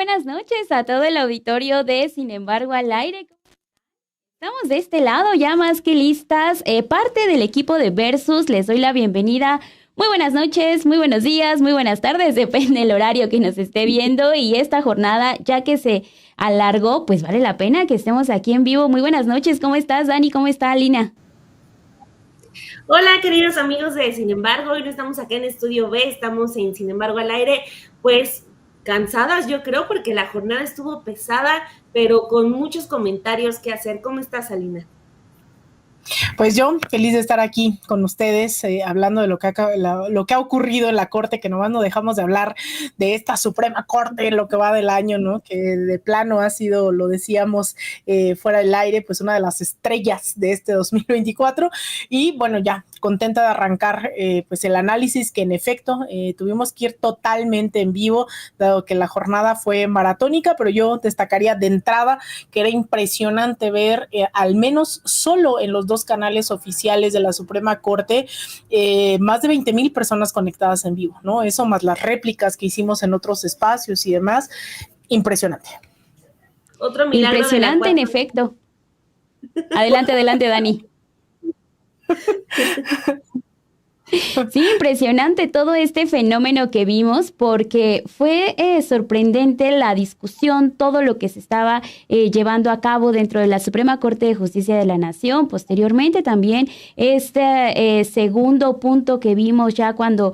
buenas noches a todo el auditorio de Sin embargo al aire. Estamos de este lado ya más que listas. Parte del equipo de Versus, les doy la bienvenida. Muy buenas noches, muy buenos días, muy buenas tardes, depende del horario que nos esté viendo. Y esta jornada, ya que se alargó, pues vale la pena que estemos aquí en vivo. Muy buenas noches, ¿cómo estás, Dani? ¿Cómo está, Alina? Hola, queridos amigos de Sin embargo, hoy no estamos acá en Estudio B, estamos en Sin embargo al aire, pues cansadas yo creo porque la jornada estuvo pesada, pero con muchos comentarios que hacer. ¿Cómo estás, Alina? Pues yo feliz de estar aquí con ustedes, hablando de lo que ha ocurrido en la Corte, que nomás no dejamos de hablar de esta Suprema Corte en lo que va del año, ¿no? Que de plano ha sido, lo decíamos fuera del aire, pues una de las estrellas de este 2024. Y bueno, ya contenta de arrancar pues el análisis, que en efecto tuvimos que ir totalmente en vivo, dado que la jornada fue maratónica, pero yo destacaría de entrada que era impresionante ver al menos solo en los dos canales oficiales de la Suprema Corte, más de 20,000 personas conectadas en vivo, ¿no? Eso más las réplicas que hicimos en otros espacios y demás, impresionante. Otro milagro. Impresionante, en efecto. Adelante, adelante, Dani. Sí, impresionante todo este fenómeno que vimos, porque fue sorprendente la discusión, todo lo que se estaba llevando a cabo dentro de la Suprema Corte de Justicia de la Nación. Posteriormente también este segundo punto que vimos ya cuando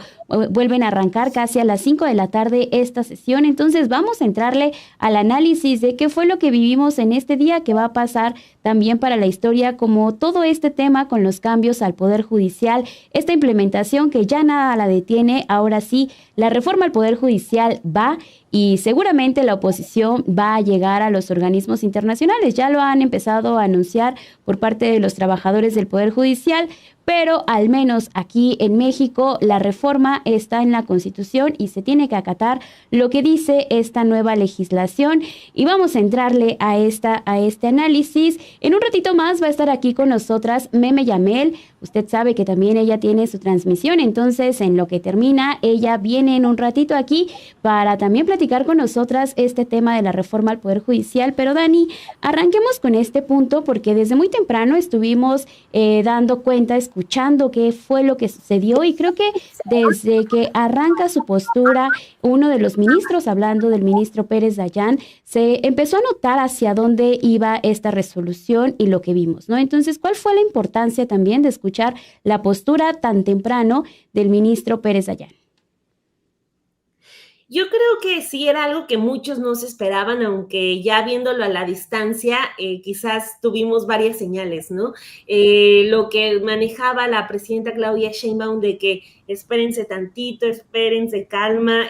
vuelven a arrancar casi a las 5 de la tarde esta sesión. Entonces vamos a entrarle al análisis de qué fue lo que vivimos en este día, que va a pasar también para la historia, como todo este tema con los cambios al Poder Judicial, esta implementación que ya nada la detiene. Ahora sí, la reforma al Poder Judicial va, y seguramente la oposición va a llegar a los organismos internacionales. Ya lo han empezado a anunciar por parte de los trabajadores del Poder Judicial, pero al menos aquí en México la reforma está en la Constitución y se tiene que acatar lo que dice esta nueva legislación. Y vamos a entrarle a este análisis. En un ratito más va a estar aquí con nosotras Meme Yamel. Usted sabe que también ella tiene su transmisión, entonces en lo que termina, ella viene en un ratito aquí para también platicar con nosotras este tema de la reforma al Poder Judicial. Pero Dani, arranquemos con este punto, porque desde muy temprano estuvimos dando cuenta, escuchando qué fue lo que sucedió, y creo que desde que arranca su postura uno de los ministros, hablando del ministro Pérez Dayán, se empezó a notar hacia dónde iba esta resolución y lo que vimos, ¿no? Entonces, ¿cuál fue la importancia también de escuchar la postura tan temprano del ministro Pérez Dayán? Yo creo que sí era algo que muchos no se esperaban, aunque ya viéndolo a la distancia, quizás tuvimos varias señales, ¿no? Lo que manejaba la presidenta Claudia Sheinbaum de que espérense tantito, espérense, calma,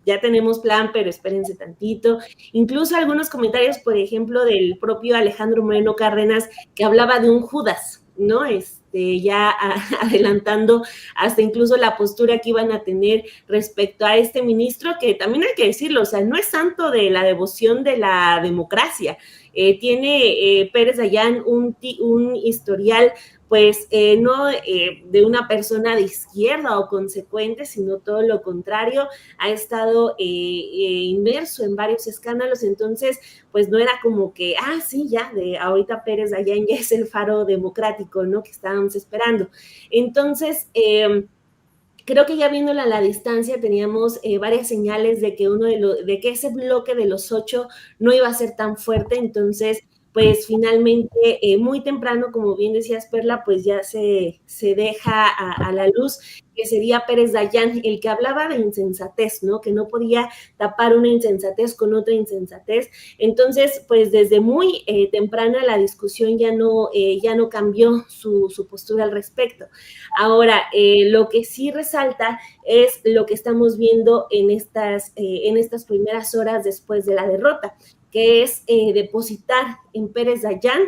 ya tenemos plan, pero espérense tantito. Incluso algunos comentarios, por ejemplo, del propio Alejandro Moreno Cárdenas, que hablaba de un Judas, ¿no? Ya adelantando hasta incluso la postura que iban a tener respecto a este ministro, que también hay que decirlo, o sea, no es santo de la devoción de la democracia. Tiene Pérez Dayán un historial, pues no de una persona de izquierda o consecuente, sino todo lo contrario. Ha estado inmerso en varios escándalos, entonces pues no era como que, sí, ya, de ahorita Pérez Dayán ya es el faro democrático, ¿no? Que estábamos esperando. Entonces, creo que ya viéndola a la distancia teníamos varias señales de que de que ese bloque de los 8 no iba a ser tan fuerte. Entonces, pues finalmente, muy temprano, como bien decías, Perla, pues ya se deja a la luz que sería Pérez Dayán el que hablaba de insensatez, ¿no? Que no podía tapar una insensatez con otra insensatez. Entonces, pues desde muy temprana la discusión ya no cambió su postura al respecto. Ahora, lo que sí resalta es lo que estamos viendo en estas primeras horas después de la derrota, que es depositar en Pérez Dayán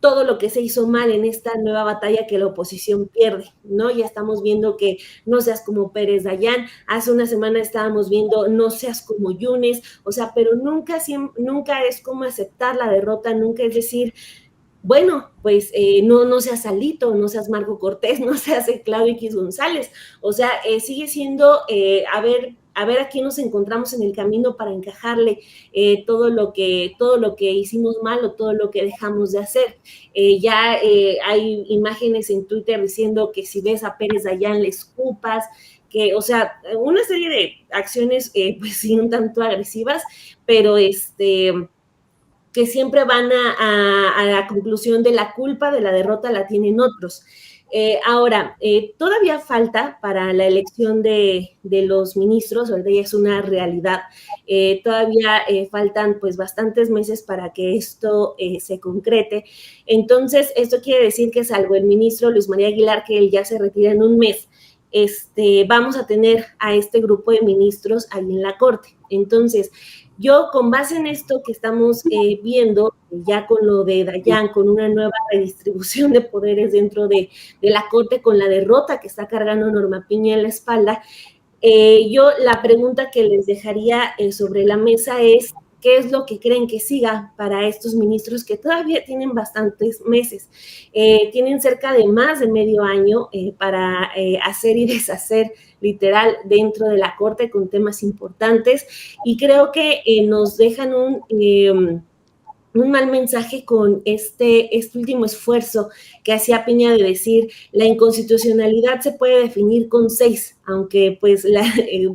todo lo que se hizo mal en esta nueva batalla que la oposición pierde, ¿no? Ya estamos viendo que no seas como Pérez Dayán, hace una semana estábamos viendo no seas como Yunes, o sea, pero nunca es como aceptar la derrota, nunca es decir, bueno, pues no seas Alito, no seas Marco Cortés, no seas Claudio X González, o sea, sigue siendo, a ver aquí nos encontramos en el camino para encajarle todo lo que hicimos mal o todo lo que dejamos de hacer. Hay imágenes en Twitter diciendo que si ves a Pérez Dayán le escupas, que, o sea, una serie de acciones, pues sí, un tanto agresivas, pero que siempre van a la conclusión de la culpa de la derrota la tienen otros. Ahora, todavía falta para la elección de los ministros, ahorita ya es una realidad, todavía faltan pues bastantes meses para que esto se concrete. Entonces, esto quiere decir que salvo el ministro Luis María Aguilar, que él ya se retira en un mes, vamos a tener a este grupo de ministros ahí en la Corte. Entonces, yo con base en esto que estamos viendo, ya con lo de Dayán, con una nueva redistribución de poderes dentro de la Corte, con la derrota que está cargando Norma Piña en la espalda, yo la pregunta que les dejaría sobre la mesa es, ¿qué es lo que creen que siga para estos ministros que todavía tienen bastantes meses? Tienen cerca de más de medio año para hacer y deshacer literal dentro de la Corte con temas importantes, y creo que nos dejan un mal mensaje con este último esfuerzo que hacía Piña de decir la inconstitucionalidad se puede definir con 6, aunque pues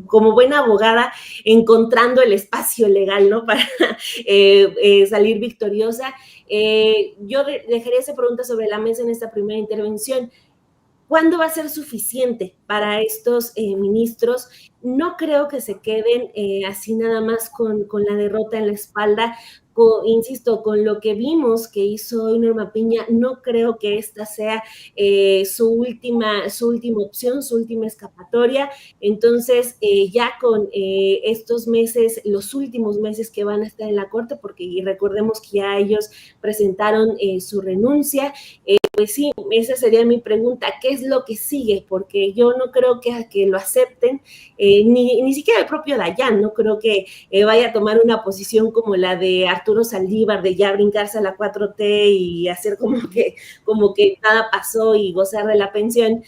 como buena abogada encontrando el espacio legal, ¿no? Para salir victoriosa. Yo dejaría esa pregunta sobre la mesa en esta primera intervención. ¿Cuándo va a ser suficiente para estos ministros? No creo que se queden así nada más con la derrota en la espalda. Insisto, con lo que vimos que hizo hoy Norma Piña, no creo que esta sea su última opción, su última escapatoria. Entonces, ya con estos meses, los últimos meses que van a estar en la Corte, porque recordemos que ya ellos presentaron su renuncia, pues sí, esa sería mi pregunta, ¿qué es lo que sigue? Porque yo no creo que lo acepten, ni siquiera el propio Dayán, no creo que vaya a tomar una posición como la de Arturo Saldívar, de ya brincarse a la 4T y hacer como que nada pasó y gozar de la pensión,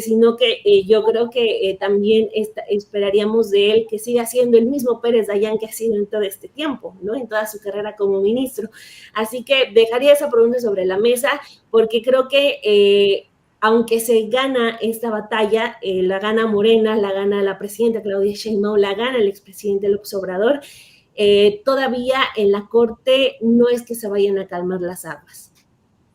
sino que yo creo que también esperaríamos de él que siga siendo el mismo Pérez Dayán que ha sido en todo este tiempo, ¿no? En toda su carrera como ministro. Así que dejaría esa pregunta sobre la mesa, porque creo que aunque se gana esta batalla, la gana Morena, la gana la presidenta Claudia Sheinbaum, la gana el expresidente López Obrador, todavía en la Corte no es que se vayan a calmar las aguas.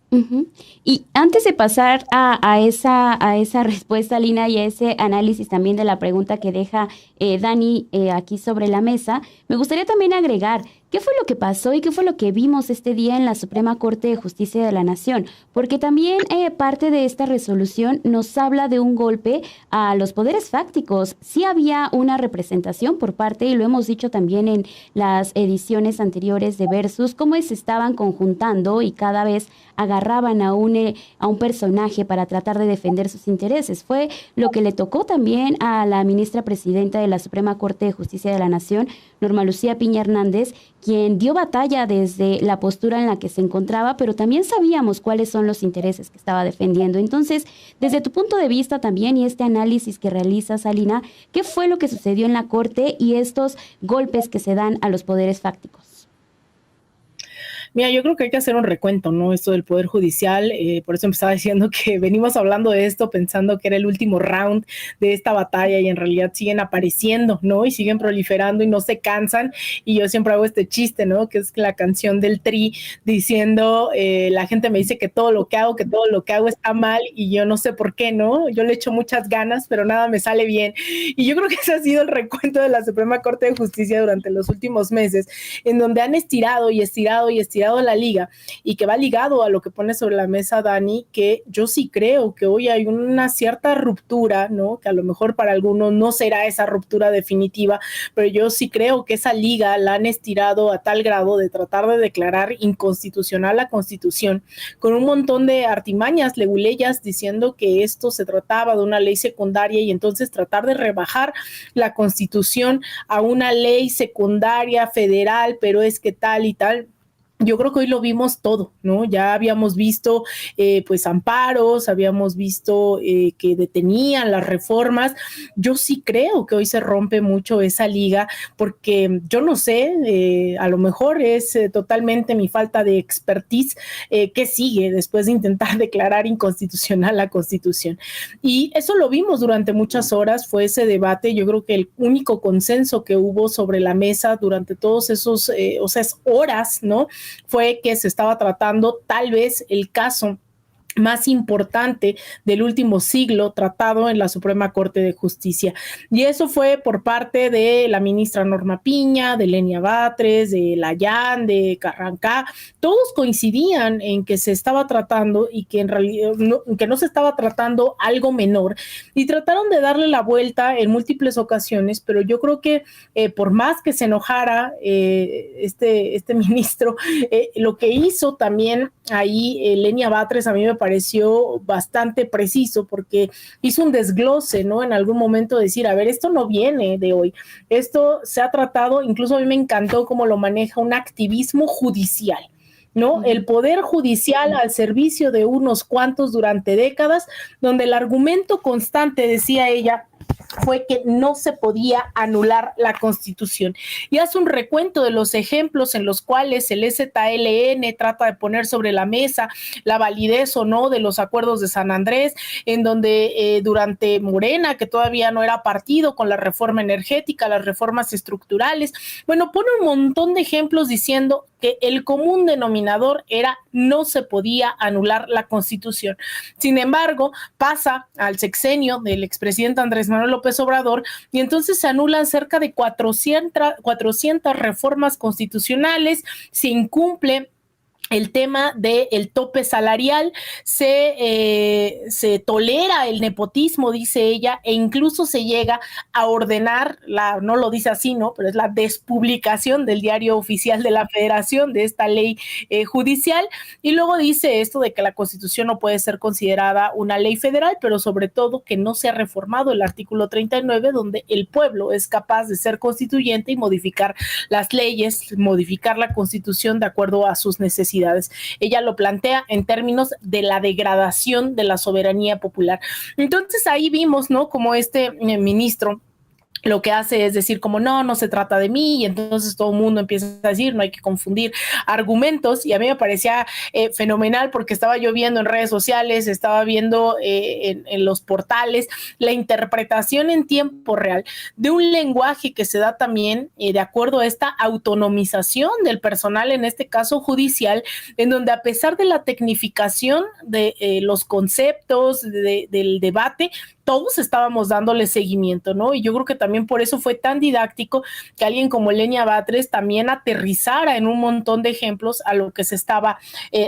Uh-huh. Y antes de pasar a esa respuesta, Lina, y a ese análisis también de la pregunta que deja Dani aquí sobre la mesa, me gustaría también agregar qué fue lo que pasó y qué fue lo que vimos este día en la Suprema Corte de Justicia de la Nación, porque también parte de esta resolución nos habla de un golpe a los poderes fácticos. Sí había una representación por parte, y lo hemos dicho también en las ediciones anteriores de Versus, cómo se estaban conjuntando y cada vez agarraban a un personaje para tratar de defender sus intereses. Fue lo que le tocó también a la ministra presidenta de la Suprema Corte de Justicia de la Nación, Norma Lucía Piña Hernández, quien dio batalla desde la postura en la que se encontraba, pero también sabíamos cuáles son los intereses que estaba defendiendo. Entonces, desde tu punto de vista también y este análisis que realizas, Alina, ¿qué fue lo que sucedió en la Corte y estos golpes que se dan a los poderes fácticos? Mira, yo creo que hay que hacer un recuento, ¿no? Esto del Poder Judicial, por eso empezaba diciendo que venimos hablando de esto pensando que era el último round de esta batalla y en realidad siguen apareciendo, ¿no? Y siguen proliferando y no se cansan. Y yo siempre hago este chiste, ¿no? Que es la canción del Tri diciendo, la gente me dice que todo lo que hago está mal y yo no sé por qué, ¿no? Yo le echo muchas ganas, pero nada me sale bien. Y yo creo que ese ha sido el recuento de la Suprema Corte de Justicia durante los últimos meses, en donde han estirado la liga, y que va ligado a lo que pone sobre la mesa Dani, que yo sí creo que hoy hay una cierta ruptura, ¿no? Que a lo mejor para algunos no será esa ruptura definitiva, pero yo sí creo que esa liga la han estirado a tal grado de tratar de declarar inconstitucional la Constitución, con un montón de artimañas, leguleyas, diciendo que esto se trataba de una ley secundaria y entonces tratar de rebajar la Constitución a una ley secundaria federal, pero es que tal y tal. yo creo que hoy lo vimos todo, ¿no? Ya habíamos visto pues amparos, habíamos visto que detenían las reformas. Yo sí creo que hoy se rompe mucho esa liga porque yo no sé, a lo mejor es totalmente mi falta de expertise que sigue después de intentar declarar inconstitucional la Constitución. Y eso lo vimos durante muchas horas, fue ese debate. Yo creo que el único consenso que hubo sobre la mesa durante todos esos, horas, ¿no? Fue que se estaba tratando tal vez el caso más importante del último siglo tratado en la Suprema Corte de Justicia. Y eso fue por parte de la ministra Norma Piña, de Lenia Batres, de Layán, de Carrancá. Todos coincidían en que se estaba tratando y que en realidad que no se estaba tratando algo menor, y trataron de darle la vuelta en múltiples ocasiones, pero yo creo que por más que se enojara este ministro, lo que hizo también ahí Lenia Batres a mí me pareció bastante preciso, porque hizo un desglose, ¿no? En algún momento decir, a ver, esto no viene de hoy, esto se ha tratado, incluso a mí me encantó cómo lo maneja, un activismo judicial, ¿no? El poder judicial al servicio de unos cuantos durante décadas, donde el argumento constante, decía ella, fue que no se podía anular la Constitución. Y hace un recuento de los ejemplos en los cuales el EZLN trata de poner sobre la mesa la validez o no de los acuerdos de San Andrés, en donde durante Morena, que todavía no era partido, con la reforma energética, las reformas estructurales, bueno, pone un montón de ejemplos diciendo que el común denominador era no se podía anular la Constitución. Sin embargo, pasa al sexenio del expresidente Andrés Manuel López Obrador y entonces se anulan cerca de 400 reformas constitucionales, se incumple el tema del tope salarial, se tolera el nepotismo, dice ella, e incluso se llega a ordenar, no lo dice así, ¿no? Pero es la despublicación del Diario Oficial de la Federación de esta ley judicial, y luego dice esto de que la Constitución no puede ser considerada una ley federal, pero sobre todo que no se ha reformado el artículo 39, donde el pueblo es capaz de ser constituyente y modificar las leyes, modificar la Constitución de acuerdo a sus necesidades. Ella lo plantea en términos de la degradación de la soberanía popular. Entonces ahí vimos, ¿no? Como este ministro lo que hace es decir como no se trata de mí, y entonces todo el mundo empieza a decir no hay que confundir argumentos, y a mí me parecía fenomenal porque estaba yo viendo en redes sociales, estaba viendo en los portales la interpretación en tiempo real de un lenguaje que se da también de acuerdo a esta autonomización del personal, en este caso judicial, en donde a pesar de la tecnificación de los conceptos del debate, todos estábamos dándole seguimiento, ¿no? Y yo creo que también por eso fue tan didáctico que alguien como Lenia Batres también aterrizara en un montón de ejemplos a lo que se estaba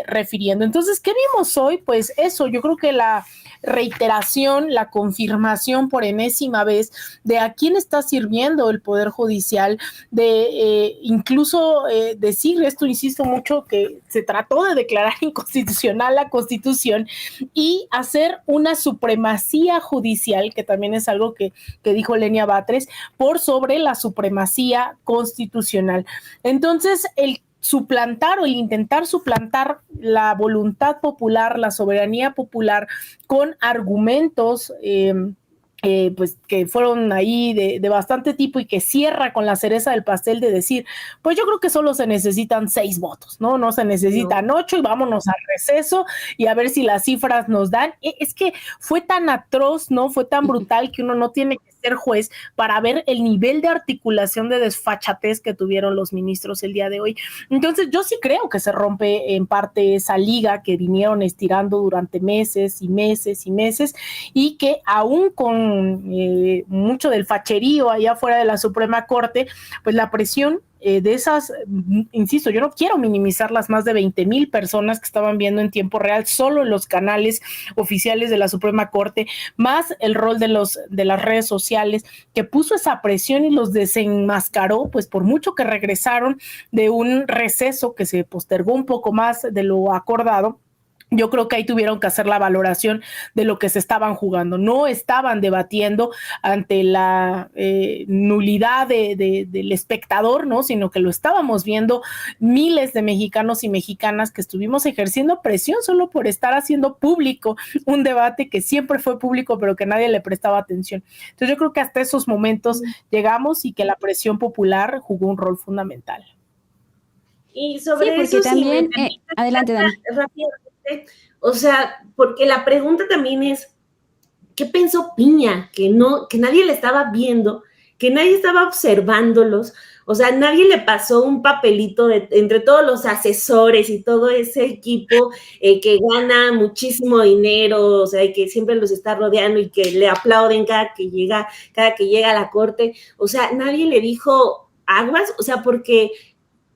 refiriendo. Entonces, ¿qué vimos hoy? Pues eso, yo creo que la reiteración, la confirmación por enésima vez de a quién está sirviendo el Poder Judicial, de incluso decir esto, insisto mucho, que se trató de declarar inconstitucional la Constitución y hacer una supremacía judicial, que también es algo que dijo Lenia Batres, por sobre la supremacía constitucional. Entonces, el suplantar o el intentar suplantar la voluntad popular, la soberanía popular con argumentos pues que fueron ahí de bastante tipo y que cierra con la cereza del pastel de decir, pues yo creo que solo se necesitan 6 votos, no se necesitan 8 y vámonos al receso y a ver si las cifras nos dan. Es que fue tan atroz, ¿no? Fue tan brutal que uno no tiene que ser juez para ver el nivel de articulación de desfachatez que tuvieron los ministros el día de hoy. Entonces yo sí creo que se rompe en parte esa liga que vinieron estirando durante meses y meses y meses, y que aún con mucho del facherío allá afuera de la Suprema Corte, pues la presión de esas, insisto, yo no quiero minimizar las más de 20,000 personas que estaban viendo en tiempo real solo en los canales oficiales de la Suprema Corte, más el rol de las redes sociales, que puso esa presión y los desenmascaró, pues por mucho que regresaron de un receso que se postergó un poco más de lo acordado. Yo creo que ahí tuvieron que hacer la valoración de lo que se estaban jugando. No estaban debatiendo ante la nulidad del espectador, ¿no? Sino que lo estábamos viendo miles de mexicanos y mexicanas que estuvimos ejerciendo presión solo por estar haciendo público un debate que siempre fue público, pero que nadie le prestaba atención. Entonces yo creo que hasta esos momentos llegamos y que la presión popular jugó un rol fundamental. Y sobre porque eso, también, adelante, Dani. Rápidamente, o sea, porque la pregunta también es, ¿qué pensó Piña? Que nadie le estaba viendo, que nadie estaba observándolos, o sea, nadie le pasó un papelito entre todos los asesores y todo ese equipo que gana muchísimo dinero, o sea, y que siempre los está rodeando y que le aplauden cada que llega a la corte, o sea, nadie le dijo aguas, o sea, porque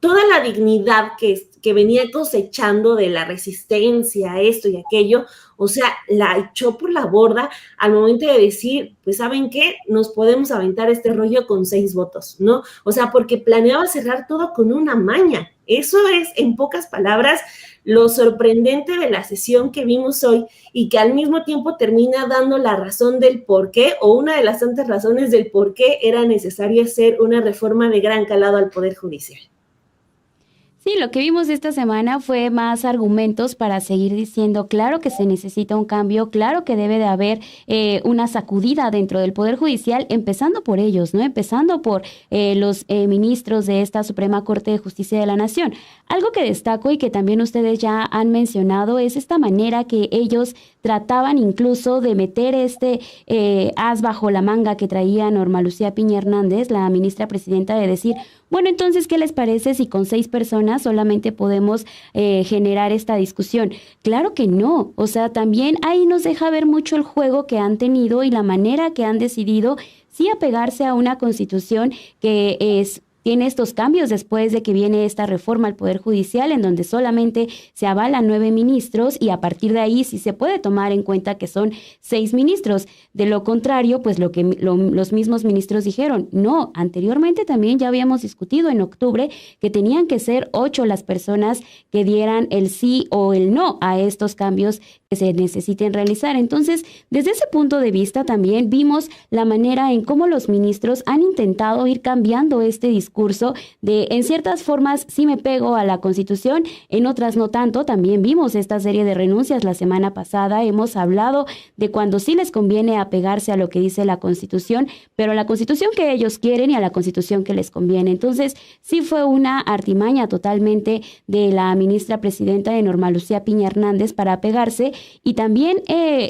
toda la dignidad que venía cosechando de la resistencia, esto y aquello, o sea, la echó por la borda al momento de decir, pues, ¿saben qué? Nos podemos aventar este rollo con 6 votos, ¿no? O sea, porque planeaba cerrar todo con una maña. Eso es, en pocas palabras, lo sorprendente de la sesión que vimos hoy y que al mismo tiempo termina dando la razón del por qué, o una de las tantas razones del por qué era necesario hacer una reforma de gran calado al Poder Judicial. Sí, lo que vimos esta semana fue más argumentos para seguir diciendo, claro que se necesita un cambio, claro que debe de haber una sacudida dentro del Poder Judicial, empezando por ellos, ¿no? Empezando por los ministros de esta Suprema Corte de Justicia de la Nación. Algo que destaco y que también ustedes ya han mencionado es esta manera que ellos trataban incluso de meter as bajo la manga que traía Norma Lucía Piña Hernández, la ministra presidenta, de decir, bueno, entonces, ¿qué les parece si con 6 personas solamente podemos generar esta discusión? Claro que no, o sea, también ahí nos deja ver mucho el juego que han tenido y la manera que han decidido sí apegarse a una constitución que tiene estos cambios después de que viene esta reforma al Poder Judicial, en donde solamente se avalan 9 ministros y a partir de ahí sí se puede tomar en cuenta que son 6 ministros. De lo contrario, pues los mismos ministros dijeron, no, anteriormente también ya habíamos discutido en octubre que tenían que ser 8 las personas que dieran el sí o el no a estos cambios que se necesiten realizar. Entonces, desde ese punto de vista también vimos la manera en cómo los ministros han intentado ir cambiando este discurso de, en ciertas formas sí me pego a la Constitución, en otras no tanto. También vimos esta serie de renuncias la semana pasada, hemos hablado de cuando sí les conviene apegarse a lo que dice la Constitución, pero a la Constitución que ellos quieren y a la Constitución que les conviene. Entonces, sí fue una artimaña totalmente de la ministra presidenta de Norma Lucía Piña Hernández para apegarse, y también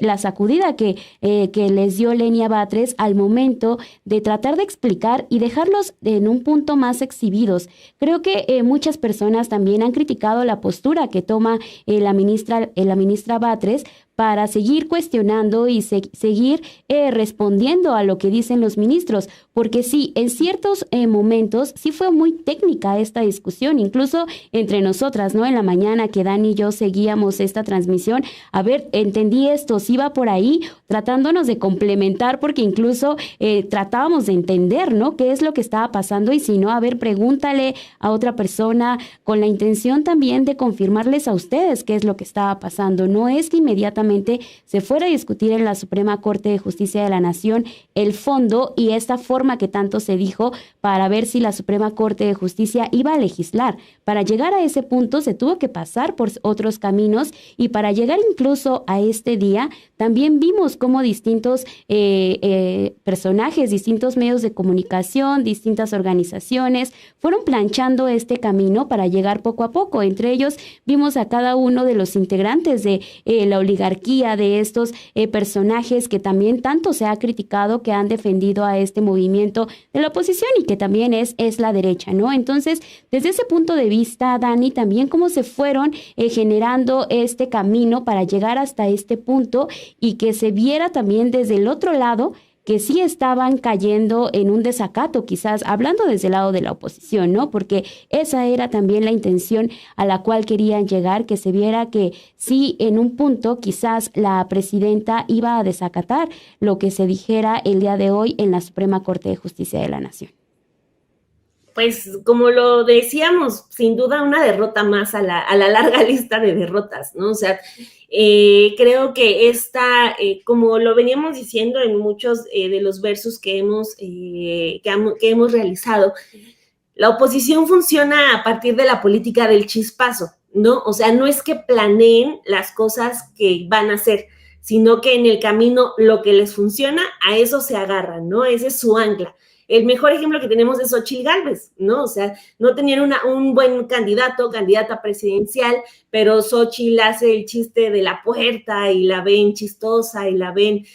la sacudida que les dio Lenia Batres al momento de tratar de explicar y dejarlos en un punto más exhibidos. Creo que muchas personas también han criticado la postura que toma la ministra Batres para seguir cuestionando y seguir respondiendo a lo que dicen los ministros, porque sí, en ciertos momentos sí fue muy técnica esta discusión, incluso entre nosotras, ¿no? En la mañana que Dani y yo seguíamos esta transmisión, a ver, entendí esto, sí va por ahí, tratándonos de complementar, porque incluso tratábamos de entender, ¿no? Qué es lo que estaba pasando, y si no, a ver, pregúntale a otra persona, con la intención también de confirmarles a ustedes qué es lo que estaba pasando. No es que inmediatamente se fuera a discutir en la Suprema Corte de Justicia de la Nación el fondo y esta forma que tanto se dijo para ver si la Suprema Corte de Justicia iba a legislar. Para llegar a ese punto se tuvo que pasar por otros caminos, y para llegar incluso a este día también vimos cómo distintos personajes, distintos medios de comunicación, distintas organizaciones fueron planchando este camino para llegar poco a poco. Entre ellos vimos a cada uno de los integrantes de la oligarquía, de estos personajes que también tanto se ha criticado, que han defendido a este movimiento de la oposición y que también es la derecha, ¿no? Entonces, desde ese punto de vista, Dani, también cómo se fueron generando este camino para llegar hasta este punto, y que se viera también desde el otro lado que sí estaban cayendo en un desacato, quizás hablando desde el lado de la oposición, ¿no? Porque esa era también la intención a la cual querían llegar, que se viera que sí, en un punto quizás la presidenta iba a desacatar lo que se dijera el día de hoy en la Suprema Corte de Justicia de la Nación. Pues como lo decíamos, sin duda una derrota más a la larga lista de derrotas, ¿no? O sea, creo que esta, como lo veníamos diciendo en muchos de los versos que hemos realizado, la oposición funciona a partir de la política del chispazo, ¿no? O sea, no es que planeen las cosas que van a hacer, sino que en el camino lo que les funciona, a eso se agarran, ¿no? Ese es su ancla. El mejor ejemplo que tenemos es Xochitl Gálvez, ¿no? O sea, no tenían un buen candidata presidencial, pero Xochitl hace el chiste de la puerta y la ven chistosa y la ven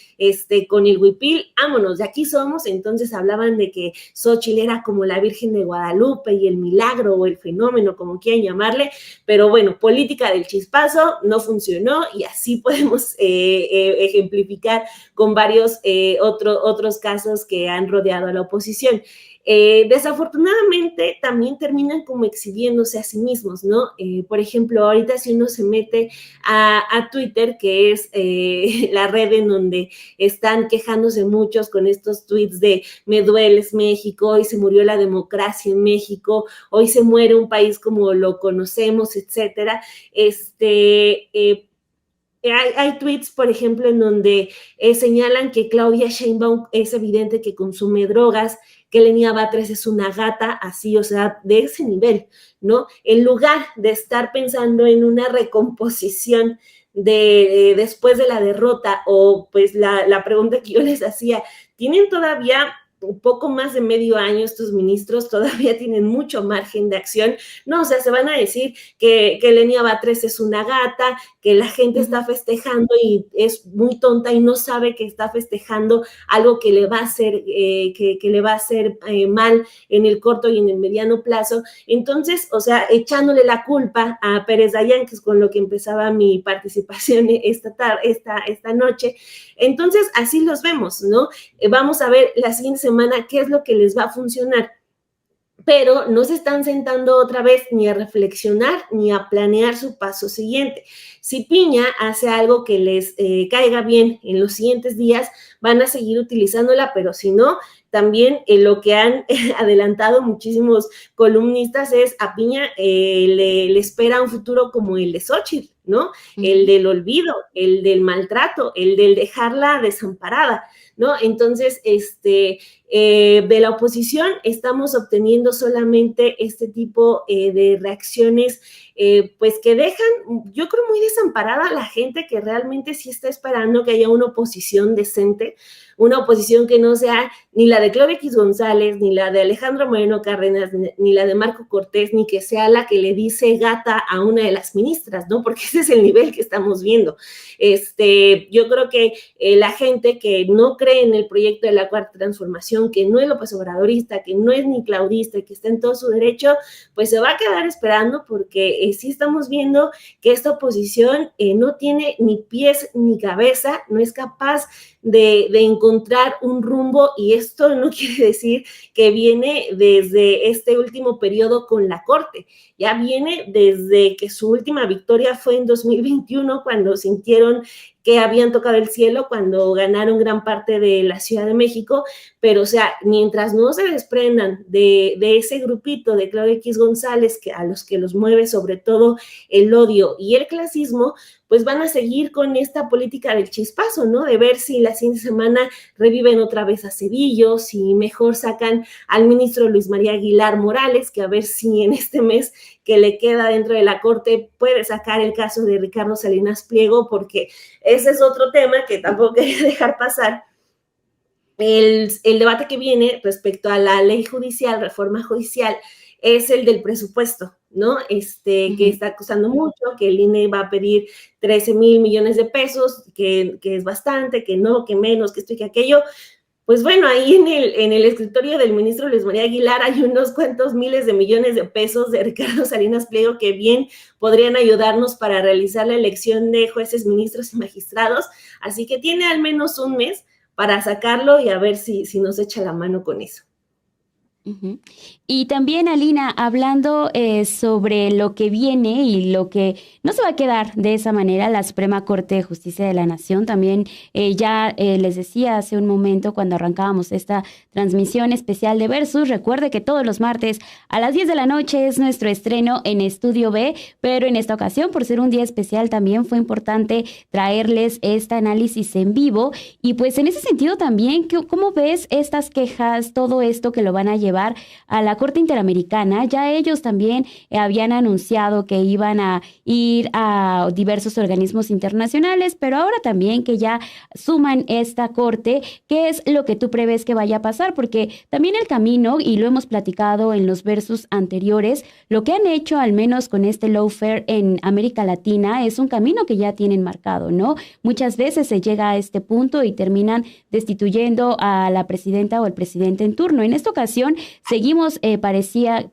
con el huipil, vámonos, de aquí somos. Entonces hablaban de que Xochitl era como la Virgen de Guadalupe y el milagro o el fenómeno, como quieran llamarle, pero bueno, política del chispazo no funcionó y así podemos ejemplificar con varios otros casos que han rodeado a la oposición. Desafortunadamente también terminan como exhibiéndose a sí mismos, ¿no? Por ejemplo, ahorita si uno se mete a Twitter, que es la red en donde están quejándose muchos con estos tweets de me dueles México, hoy se murió la democracia en México, hoy se muere un país como lo conocemos, etcétera. Hay tweets, por ejemplo, en donde señalan que Claudia Sheinbaum es evidente que consume drogas, que Lenia Batres es una gata, así, o sea, de ese nivel, ¿no? En lugar de estar pensando en una recomposición después de la derrota, o pues la pregunta que yo les hacía, ¿tienen todavía un poco más de medio año estos ministros? ¿Todavía tienen mucho margen de acción? No, o sea, se van a decir que Lenia Batres es una gata, que la gente está festejando y es muy tonta y no sabe que está festejando algo que le va a hacer, que le va a hacer mal en el corto y en el mediano plazo. Entonces, o sea, echándole la culpa a Pérez Dayán, que es con lo que empezaba mi participación esta noche. Entonces, así los vemos, ¿no? Vamos a ver la siguiente semana qué es lo que les va a funcionar, pero no se están sentando otra vez ni a reflexionar ni a planear su paso siguiente. Si Piña hace algo que les caiga bien en los siguientes días, van a seguir utilizándola, pero si no, también lo que han adelantado muchísimos columnistas es a Piña le espera un futuro como el de Xochitl, ¿no? El del olvido, el del maltrato, el del dejarla desamparada, ¿no? Entonces, de la oposición estamos obteniendo solamente este tipo de reacciones, pues que dejan, yo creo, muy desamparada a la gente que realmente sí está esperando que haya una oposición decente, una oposición que no sea ni la de Claudia X González, ni la de Alejandro Moreno Cárdenas, ni la de Marco Cortés, ni que sea la que le dice gata a una de las ministras, ¿no? Porque ese es el nivel que estamos viendo. Yo creo que la gente que no cree en el proyecto de la Cuarta Transformación, que no es López Obradorista, que no es ni claudista, que está en todo su derecho, pues se va a quedar esperando, porque sí estamos viendo que esta oposición no tiene ni pies ni cabeza, no es capaz de encontrar un rumbo, y esto no quiere decir que viene desde este último periodo con la Corte, ya viene desde que su última victoria fue en 2021, cuando sintieron que habían tocado el cielo, cuando ganaron gran parte de la Ciudad de México, pero o sea, mientras no se desprendan de ese grupito de Claudia X González, a los que los mueve sobre todo el odio y el clasismo, pues van a seguir con esta política del chispazo, ¿no? De ver si la siguiente semana reviven otra vez a Cedillo, si mejor sacan al ministro Luis María Aguilar Morales, que a ver si en este mes que le queda dentro de la Corte puede sacar el caso de Ricardo Salinas Pliego, porque ese es otro tema que tampoco quería dejar pasar. El debate que viene respecto a la ley judicial, reforma judicial, es el del presupuesto, ¿no? Que está costando mucho, que el INE va a pedir 13,000 millones de pesos, que es bastante, que no, que menos, que esto y que aquello. Pues bueno, ahí en el escritorio del ministro Luis María Aguilar hay unos cuantos miles de millones de pesos de Ricardo Salinas Pliego que bien podrían ayudarnos para realizar la elección de jueces, ministros y magistrados. Así que tiene al menos un mes para sacarlo y a ver si nos echa la mano con eso. Ujú. Y también, Alina, hablando sobre lo que viene y lo que no se va a quedar de esa manera, la Suprema Corte de Justicia de la Nación, también ya les decía hace un momento cuando arrancábamos esta transmisión especial de Versus, recuerde que todos los martes a las 10 de la noche es nuestro estreno en Estudio B, pero en esta ocasión, por ser un día especial, también fue importante traerles este análisis en vivo. Y pues en ese sentido también, ¿cómo ves estas quejas, todo esto que lo van a llevar a la Corte Interamericana? Ya ellos también habían anunciado que iban a ir a diversos organismos internacionales, pero ahora también que ya suman esta Corte, ¿qué es lo que tú prevés que vaya a pasar? Porque también el camino, y lo hemos platicado en los versus anteriores, lo que han hecho al menos con este lawfare en América Latina es un camino que ya tienen marcado, ¿no? Muchas veces se llega a este punto y terminan destituyendo a la presidenta o el presidente en turno. En esta ocasión seguimos, pareciera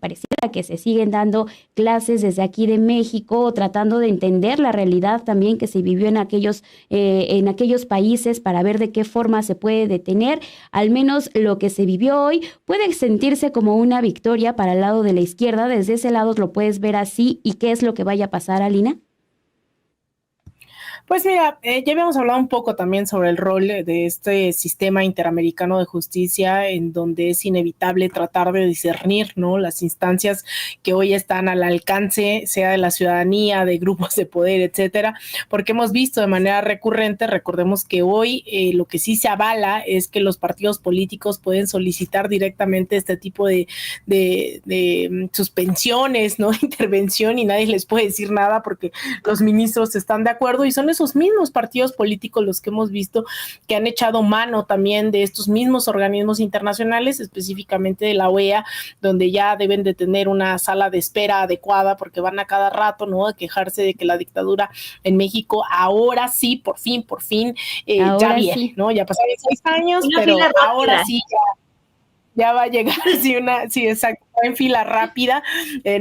que se siguen dando clases desde aquí de México, tratando de entender la realidad también que se vivió en aquellos países para ver de qué forma se puede detener. Al menos lo que se vivió hoy puede sentirse como una victoria para el lado de la izquierda. Desde ese lado lo puedes ver así. ¿Y qué es lo que vaya a pasar, Alina? Pues mira, ya habíamos hablado un poco también sobre el rol de este sistema interamericano de justicia, en donde es inevitable tratar de discernir, ¿no?, las instancias que hoy están al alcance, sea de la ciudadanía, de grupos de poder, etcétera, porque hemos visto de manera recurrente, recordemos que hoy lo que sí se avala es que los partidos políticos pueden solicitar directamente este tipo de suspensiones, ¿no?, intervención, y nadie les puede decir nada porque los ministros están de acuerdo, y son esos mismos partidos políticos los que hemos visto que han echado mano también de estos mismos organismos internacionales, específicamente de la OEA, donde ya deben de tener una sala de espera adecuada porque van a cada rato, ¿no?, a quejarse de que la dictadura en México ahora sí, por fin, ya viene, sí, ¿no? Ya pasaron 6 años, pero ahora sí ya va a llegar, sí, exacto, en fila rápida,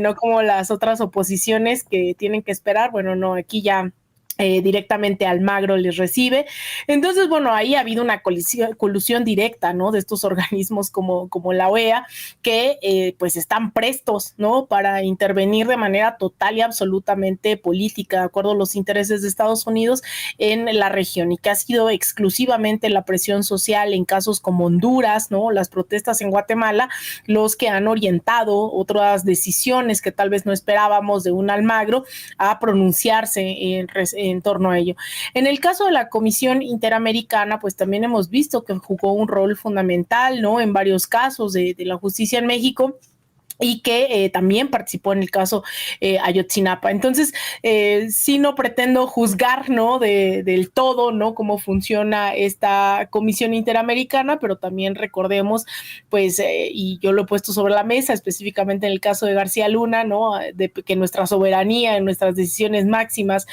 no como las otras oposiciones que tienen que esperar. Bueno, no, aquí ya directamente Almagro les recibe. Entonces, bueno, ahí ha habido una colusión directa, ¿no?, de estos organismos como la OEA, que pues están prestos, ¿no?, para intervenir de manera total y absolutamente política, de acuerdo a los intereses de Estados Unidos en la región, y que ha sido exclusivamente la presión social en casos como Honduras, ¿no?, las protestas en Guatemala, los que han orientado otras decisiones que tal vez no esperábamos de un Almagro a pronunciarse en torno a ello. En el caso de la Comisión Interamericana, pues también hemos visto que jugó un rol fundamental, ¿no?, en varios casos de la justicia en México, y que también participó en el caso Ayotzinapa. Entonces, sí, no pretendo juzgar, ¿no?, del todo, ¿no?, cómo funciona esta Comisión Interamericana, pero también recordemos, pues, y yo lo he puesto sobre la mesa, específicamente en el caso de García Luna, ¿no?, de que nuestra soberanía, nuestras decisiones máximas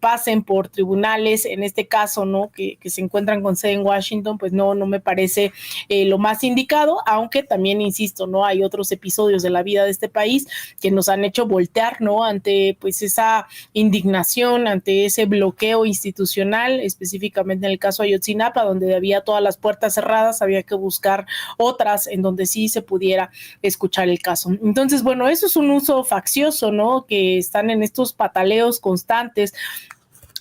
pasen por tribunales, en este caso, ¿no?, que se encuentran con sede en Washington, pues no me parece lo más indicado, aunque también, insisto, ¿no?, hay otros episodios de la vida de este país que nos han hecho voltear, ¿no?, ante pues esa indignación, ante ese bloqueo institucional, específicamente en el caso de Ayotzinapa, donde había todas las puertas cerradas, había que buscar otras en donde sí se pudiera escuchar el caso. Entonces, bueno, eso es un uso faccioso, ¿no?, que están en estos pataleos constantes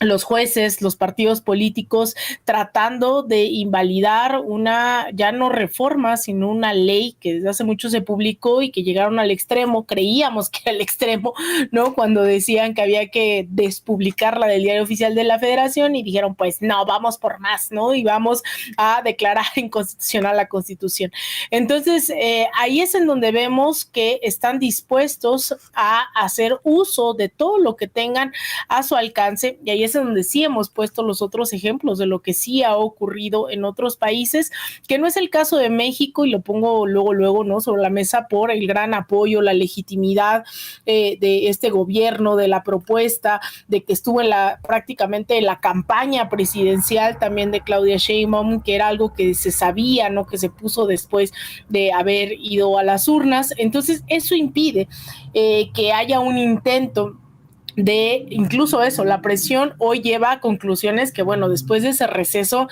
los jueces, los partidos políticos, tratando de invalidar una, ya no reforma, sino una ley que desde hace mucho se publicó y que llegaron al extremo, creíamos que era el extremo, ¿no?, cuando decían que había que despublicarla del Diario Oficial de la Federación, y dijeron, pues no, vamos por más, ¿no?, y vamos a declarar inconstitucional la Constitución. Entonces, ahí es en donde vemos que están dispuestos a hacer uso de todo lo que tengan a su alcance, y ahí es donde sí hemos puesto los otros ejemplos de lo que sí ha ocurrido en otros países, que no es el caso de México, y lo pongo luego, ¿no?, sobre la mesa por el gran apoyo, la legitimidad de este gobierno, de la propuesta, de que estuvo prácticamente en la campaña presidencial también de Claudia Sheinbaum, que era algo que se sabía, ¿no?, que se puso después de haber ido a las urnas. Entonces, eso impide que haya un intento de incluso eso, la presión hoy lleva a conclusiones que, bueno, después de ese receso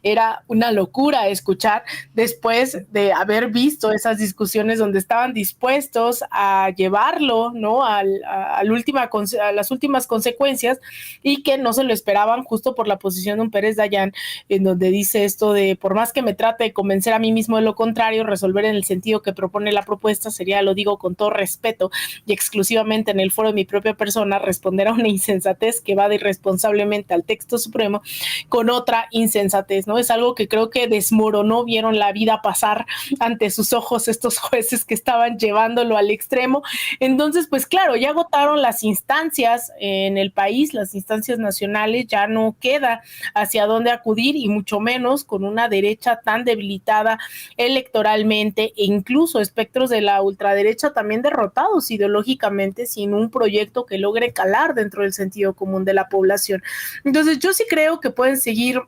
era una locura escuchar, después de haber visto esas discusiones donde estaban dispuestos a llevarlo, ¿no? A las últimas consecuencias, y que no se lo esperaban justo por la posición de un Pérez Dayán, en donde dice esto de, por más que me trate de convencer a mí mismo de lo contrario, resolver en el sentido que propone la propuesta sería, lo digo con todo respeto y exclusivamente en el foro de mi propia persona, responder a una insensatez que va de irresponsablemente al texto supremo con otra insensatez, ¿no? Es algo que creo que desmoronó, vieron la vida pasar ante sus ojos estos jueces que estaban llevándolo al extremo. Entonces, pues claro, ya agotaron las instancias en el país, las instancias nacionales, ya no queda hacia dónde acudir, y mucho menos con una derecha tan debilitada electoralmente, e incluso espectros de la ultraderecha también derrotados ideológicamente, sin un proyecto que logre calar dentro del sentido común de la población. Entonces yo sí creo que pueden seguir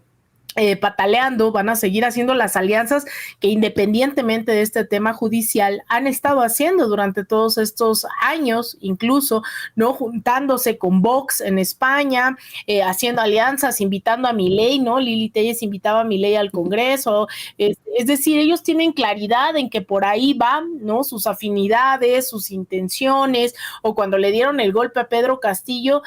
pataleando, van a seguir haciendo las alianzas que, independientemente de este tema judicial, han estado haciendo durante todos estos años, incluso, ¿no? Juntándose con Vox en España, haciendo alianzas, invitando a Milei, ¿no? Lili Téllez invitaba a Milei al Congreso, es decir, ellos tienen claridad en que por ahí van, ¿no? Sus afinidades, sus intenciones, o cuando le dieron el golpe a Pedro Castillo,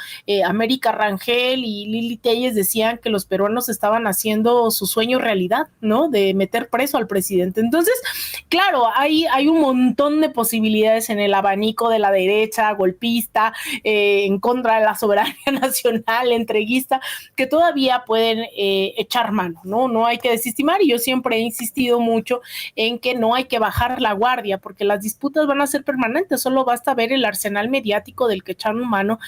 América Rangel y Lili Téllez decían que los peruanos estaban haciendo su sueño realidad, ¿no? De meter preso al presidente. Entonces, claro, hay un montón de posibilidades en el abanico de la derecha golpista, en contra de la soberanía nacional, entreguista, que todavía pueden echar mano, ¿no? No hay que desestimar, y yo siempre he insistido mucho en que no hay que bajar la guardia, porque las disputas van a ser permanentes, solo basta ver el arsenal mediático del que echaron mano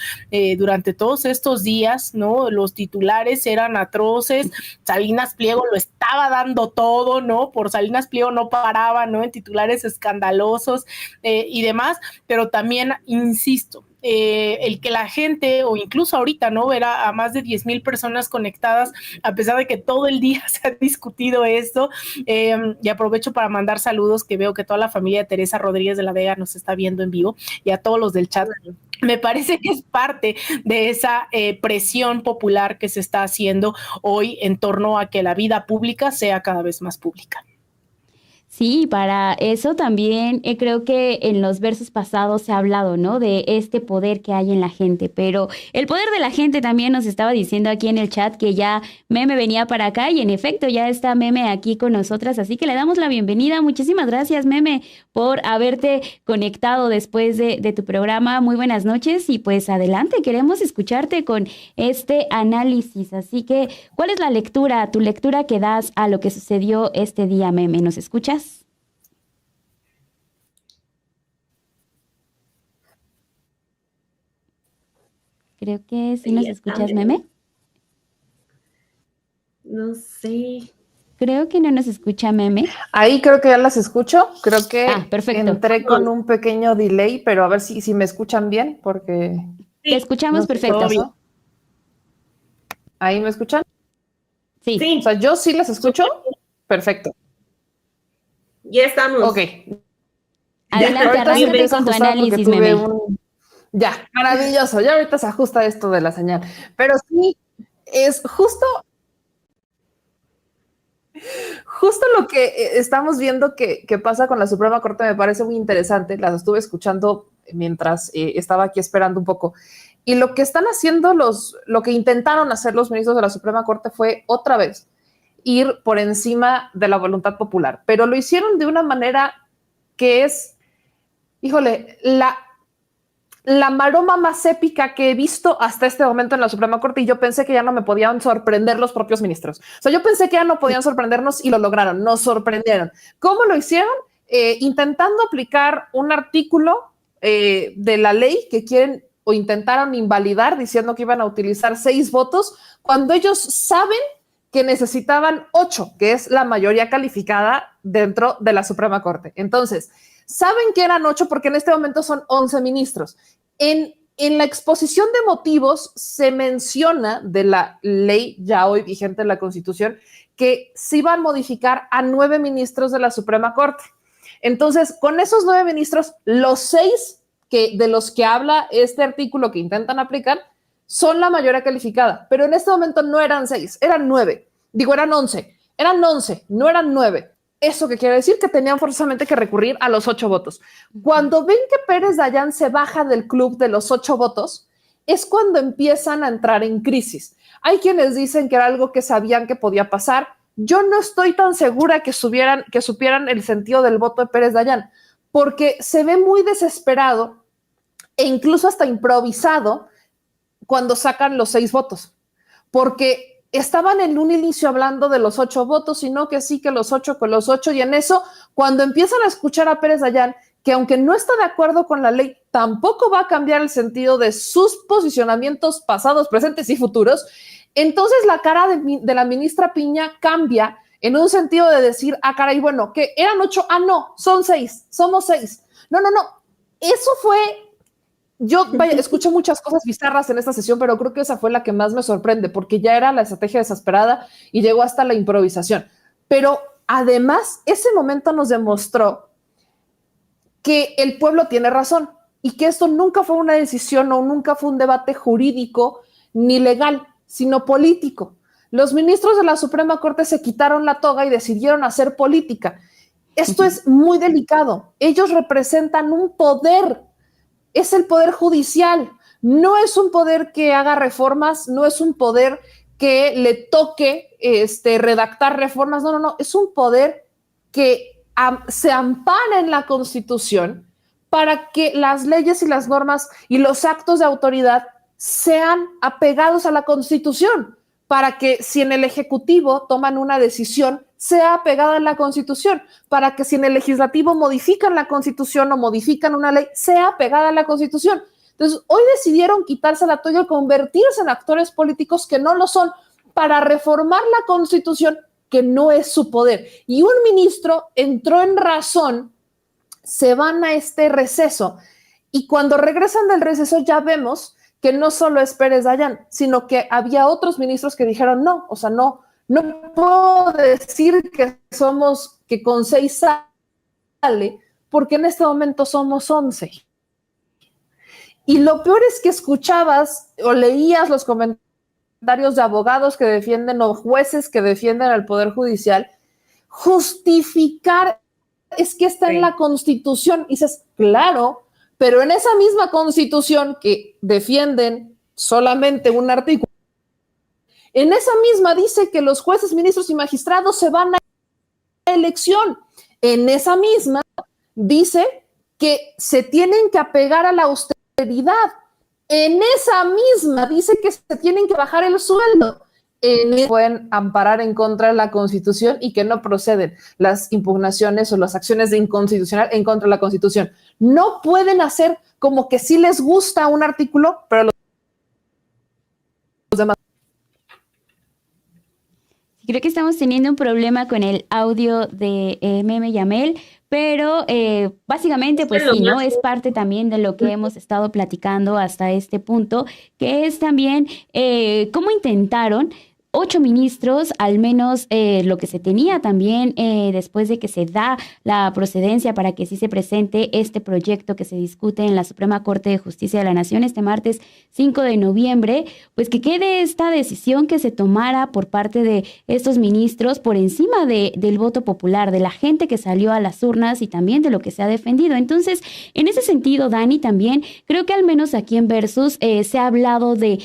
durante todos estos días, ¿no? Los titulares eran atroces, Salinas Pliego lo estaba dando todo, ¿no? Por Salinas Pliego no paraba, ¿no? En titulares escandalosos y demás, pero también, insisto, el que la gente, o incluso ahorita, ¿no? Ver a más de 10,000 personas conectadas, a pesar de que todo el día se ha discutido esto, y aprovecho para mandar saludos, que veo que toda la familia de Teresa Rodríguez de la Vega nos está viendo en vivo, y a todos los del chat. Me parece que es parte de esa presión popular que se está haciendo hoy en torno a que la vida pública sea cada vez más pública. Sí, para eso también creo que en los versos pasados se ha hablado, ¿no? De este poder que hay en la gente, pero el poder de la gente también nos estaba diciendo aquí en el chat que ya Meme venía para acá, y en efecto ya está Meme aquí con nosotras, así que le damos la bienvenida. Muchísimas gracias, Meme, por haberte conectado después de tu programa. Muy buenas noches, y pues adelante, queremos escucharte con este análisis. Así que, ¿cuál es tu lectura que das a lo que sucedió este día, Meme? ¿Nos escuchas? Creo que sí nos escuchas, Meme. No sé. Creo que no nos escucha Meme. Ahí creo que ya las escucho. Creo que perfecto. Entré con un pequeño delay, pero a ver si me escuchan bien, porque... Sí, te escuchamos no perfecto. ¿Ahí me escuchan? Sí. O sea, yo sí las escucho. Perfecto. Ya estamos. Ok. Adelante, arráncate con tu análisis, Meme. Ya, maravilloso. Ya ahorita se ajusta esto de la señal. Pero sí, es justo lo que estamos viendo que pasa con la Suprema Corte. Me parece muy interesante. Las estuve escuchando mientras estaba aquí esperando un poco. Y lo que están haciendo lo que intentaron hacer los ministros de la Suprema Corte fue otra vez ir por encima de la voluntad popular. Pero lo hicieron de una manera que es, híjole, la maroma más épica que he visto hasta este momento en la Suprema Corte, y yo pensé que ya no me podían sorprender los propios ministros. O sea, yo pensé que ya no podían sorprendernos, y lo lograron, nos sorprendieron. ¿Cómo lo hicieron? Intentando aplicar un artículo de la ley que quieren o intentaron invalidar, diciendo que iban a utilizar 6 votos, cuando ellos saben que necesitaban 8, que es la mayoría calificada dentro de la Suprema Corte. Entonces, saben que eran 8 porque en este momento son 11 ministros. En la exposición de motivos se menciona de la ley ya hoy vigente en la Constitución que se iban a modificar a 9 ministros de la Suprema Corte. Entonces, con esos 9 ministros, los 6 que de los que habla este artículo que intentan aplicar son la mayoría calificada, pero en este momento no eran 6, eran 9. Digo, eran 11, no eran 9. ¿Eso qué quiere decir? Que tenían forzosamente que recurrir a los 8 votos. Cuando ven que Pérez Dayán se baja del club de los 8 votos, es cuando empiezan a entrar en crisis. Hay quienes dicen que era algo que sabían que podía pasar. Yo no estoy tan segura que supieran el sentido del voto de Pérez Dayán, porque se ve muy desesperado e incluso hasta improvisado cuando sacan los 6 votos, porque estaban en un inicio hablando de los 8 votos y no que sí, que los 8 con los 8, y en eso, cuando empiezan a escuchar a Pérez Dayán, que aunque no está de acuerdo con la ley, tampoco va a cambiar el sentido de sus posicionamientos pasados, presentes y futuros, entonces la cara de la ministra Piña cambia en un sentido de decir, caray, bueno, que eran 8, no, son 6, somos 6. No, eso fue... Yo escuché muchas cosas bizarras en esta sesión, pero creo que esa fue la que más me sorprende, porque ya era la estrategia desesperada y llegó hasta la improvisación. Pero además, ese momento nos demostró que el pueblo tiene razón y que esto nunca fue una decisión o nunca fue un debate jurídico ni legal, sino político. Los ministros de la Suprema Corte se quitaron la toga y decidieron hacer política. Esto es muy delicado. Ellos representan un poder. Es el poder judicial, no es un poder que haga reformas, no es un poder que le toque redactar reformas, no, es un poder que se ampara en la Constitución para que las leyes y las normas y los actos de autoridad sean apegados a la Constitución, para que si en el Ejecutivo toman una decisión, sea apegada a la Constitución, para que si en el Legislativo modifican la Constitución o modifican una ley, sea apegada a la Constitución. Entonces, hoy decidieron quitarse la toalla y convertirse en actores políticos que no lo son, para reformar la Constitución, que no es su poder. Y un ministro entró en razón, se van a este receso, y cuando regresan del receso ya vemos que no solo es Pérez Dayán, sino que había otros ministros que dijeron no, o sea, no puedo decir que con 6 sale, porque en este momento somos 11. Y lo peor es que escuchabas o leías los comentarios de abogados que defienden o jueces que defienden al Poder Judicial, justificar es que está en la Constitución. Y dices, claro, pero en esa misma Constitución que defienden solamente un artículo, en esa misma dice que los jueces, ministros y magistrados se van a elección. En esa misma dice que se tienen que apegar a la austeridad. En esa misma dice que se tienen que bajar el sueldo. Pueden amparar en contra de la Constitución y que no proceden las impugnaciones o las acciones de inconstitucional en contra de la Constitución. No pueden hacer como que sí les gusta un artículo, pero los demás. Creo que estamos teniendo un problema con el audio de Meme Yamel, pero básicamente pues sí, ¿no? Es parte también de lo que hemos estado platicando hasta este punto, que es también cómo intentaron 8 ministros, al menos lo que se tenía también después de que se da la procedencia para que sí se presente este proyecto que se discute en la Suprema Corte de Justicia de la Nación este martes 5 de noviembre, pues que quede esta decisión que se tomara por parte de estos ministros por encima del voto popular, de la gente que salió a las urnas y también de lo que se ha defendido. Entonces, en ese sentido, Dani, también creo que al menos aquí en Versus se ha hablado de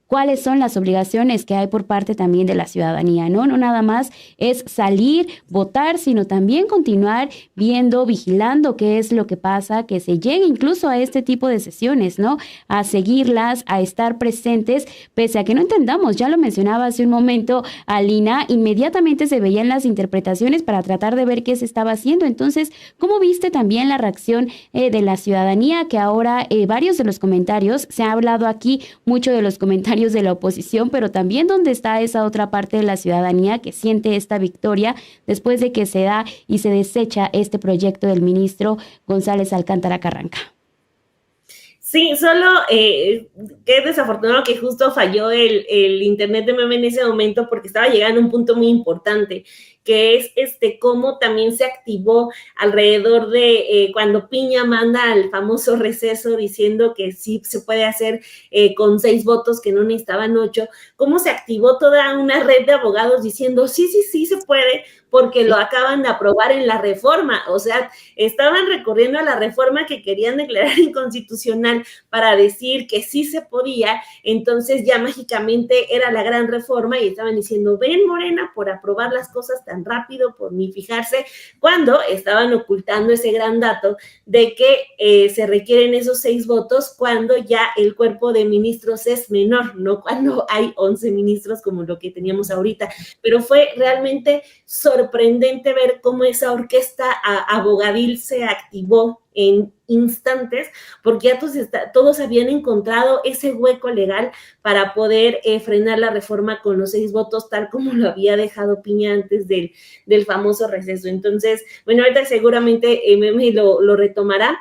cuáles son las obligaciones que hay por parte también de la ciudadanía, ¿no? No nada más es salir, votar, sino también continuar viendo, vigilando qué es lo que pasa, que se llegue incluso a este tipo de sesiones, ¿no? A seguirlas, a estar presentes, pese a que no entendamos, ya lo mencionaba hace un momento Alina, inmediatamente se veían las interpretaciones para tratar de ver qué se estaba haciendo. Entonces, ¿cómo viste también la reacción de la ciudadanía? Que ahora varios de los comentarios, se ha hablado aquí mucho de los comentarios de la oposición, pero también donde está esa otra parte de la ciudadanía que siente esta victoria después de que se da y se desecha este proyecto del ministro González Alcántara Carranca. Sí, solo que es desafortunado que justo falló el internet de Meme en ese momento porque estaba llegando a un punto muy importante, que es cómo también se activó alrededor de cuando Piña manda al famoso receso diciendo que sí se puede hacer con 6 votos, que no necesitaban 8, cómo se activó toda una red de abogados diciendo sí se puede, porque lo acaban de aprobar en la reforma. O sea, estaban recurriendo a la reforma que querían declarar inconstitucional para decir que sí se podía. Entonces ya mágicamente era la gran reforma y estaban diciendo, ven Morena por aprobar las cosas tan rápido, por ni fijarse, cuando estaban ocultando ese gran dato de que se requieren esos 6 votos cuando ya el cuerpo de ministros es menor, no cuando hay 11 ministros como lo que teníamos ahorita. Pero fue realmente sorprendente ver cómo esa orquesta abogadil se activó en instantes, porque ya todos habían encontrado ese hueco legal para poder frenar la reforma con los 6 votos, tal como lo había dejado Piña antes del famoso receso. Entonces, bueno, ahorita seguramente Meme lo retomará,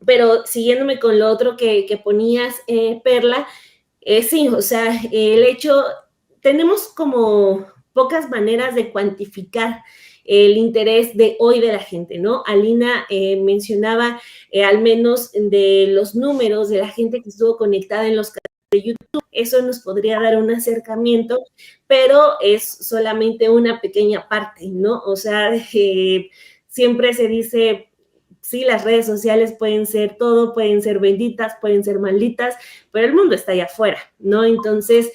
pero siguiéndome con lo otro que ponías, Perla, sí, o sea, el hecho, tenemos como pocas maneras de cuantificar el interés de hoy de la gente, ¿no? Alina mencionaba al menos de los números de la gente que estuvo conectada en los canales de YouTube. Eso nos podría dar un acercamiento, pero es solamente una pequeña parte, ¿no? O sea, siempre se dice, sí, las redes sociales pueden ser todo, pueden ser benditas, pueden ser malditas, pero el mundo está allá afuera, ¿no? Entonces,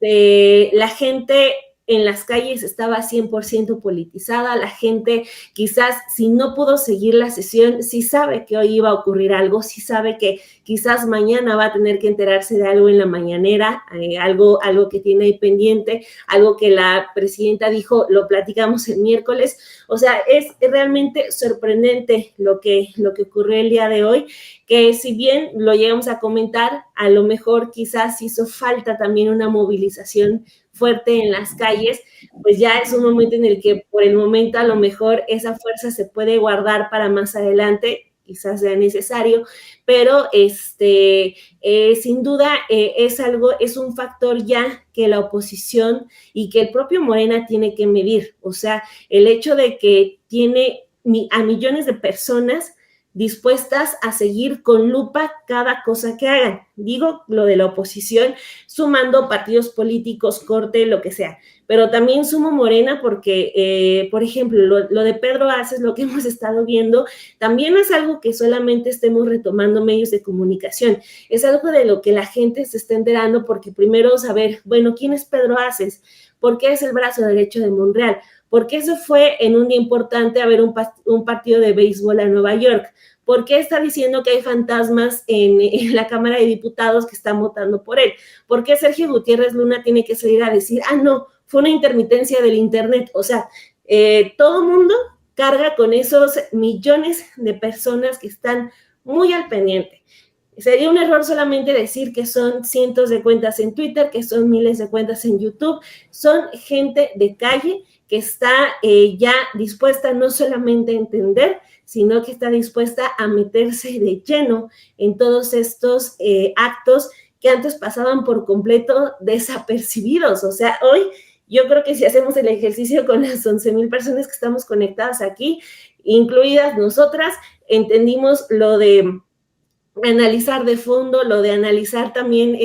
la gente en las calles estaba 100% politizada, la gente quizás si no pudo seguir la sesión, sí sabe que hoy iba a ocurrir algo, sí sabe que quizás mañana va a tener que enterarse de algo en la mañanera, algo que tiene ahí pendiente, algo que la presidenta dijo, lo platicamos el miércoles. O sea, es realmente sorprendente lo que ocurrió el día de hoy, que si bien lo llegamos a comentar, a lo mejor quizás hizo falta también una movilización fuerte en las calles, pues ya es un momento en el que por el momento a lo mejor esa fuerza se puede guardar para más adelante, quizás sea necesario, pero sin duda es un factor ya que la oposición y que el propio Morena tiene que medir. O sea, el hecho de que tiene a millones de personas dispuestas a seguir con lupa cada cosa que hagan. Digo lo de la oposición, sumando partidos políticos, corte, lo que sea. Pero también sumo Morena porque, por ejemplo, lo de Pedro Aces, lo que hemos estado viendo, también no es algo que solamente estemos retomando medios de comunicación. Es algo de lo que la gente se está enterando porque primero saber, bueno, ¿quién es Pedro Aces? ¿Por qué es el brazo derecho de Monreal? ¿Por qué se fue en un día importante a ver un partido de béisbol a Nueva York? ¿Por qué está diciendo que hay fantasmas en la Cámara de Diputados que están votando por él? ¿Por qué Sergio Gutiérrez Luna tiene que salir a decir, no, fue una intermitencia del internet? O sea, todo mundo carga con esos millones de personas que están muy al pendiente. Sería un error solamente decir que son cientos de cuentas en Twitter, que son miles de cuentas en YouTube. Son gente de calle que está ya dispuesta no solamente a entender, sino que está dispuesta a meterse de lleno en todos estos actos que antes pasaban por completo desapercibidos. O sea, hoy yo creo que si hacemos el ejercicio con las 11,000 personas que estamos conectadas aquí, incluidas nosotras, entendimos lo de analizar de fondo, lo de analizar también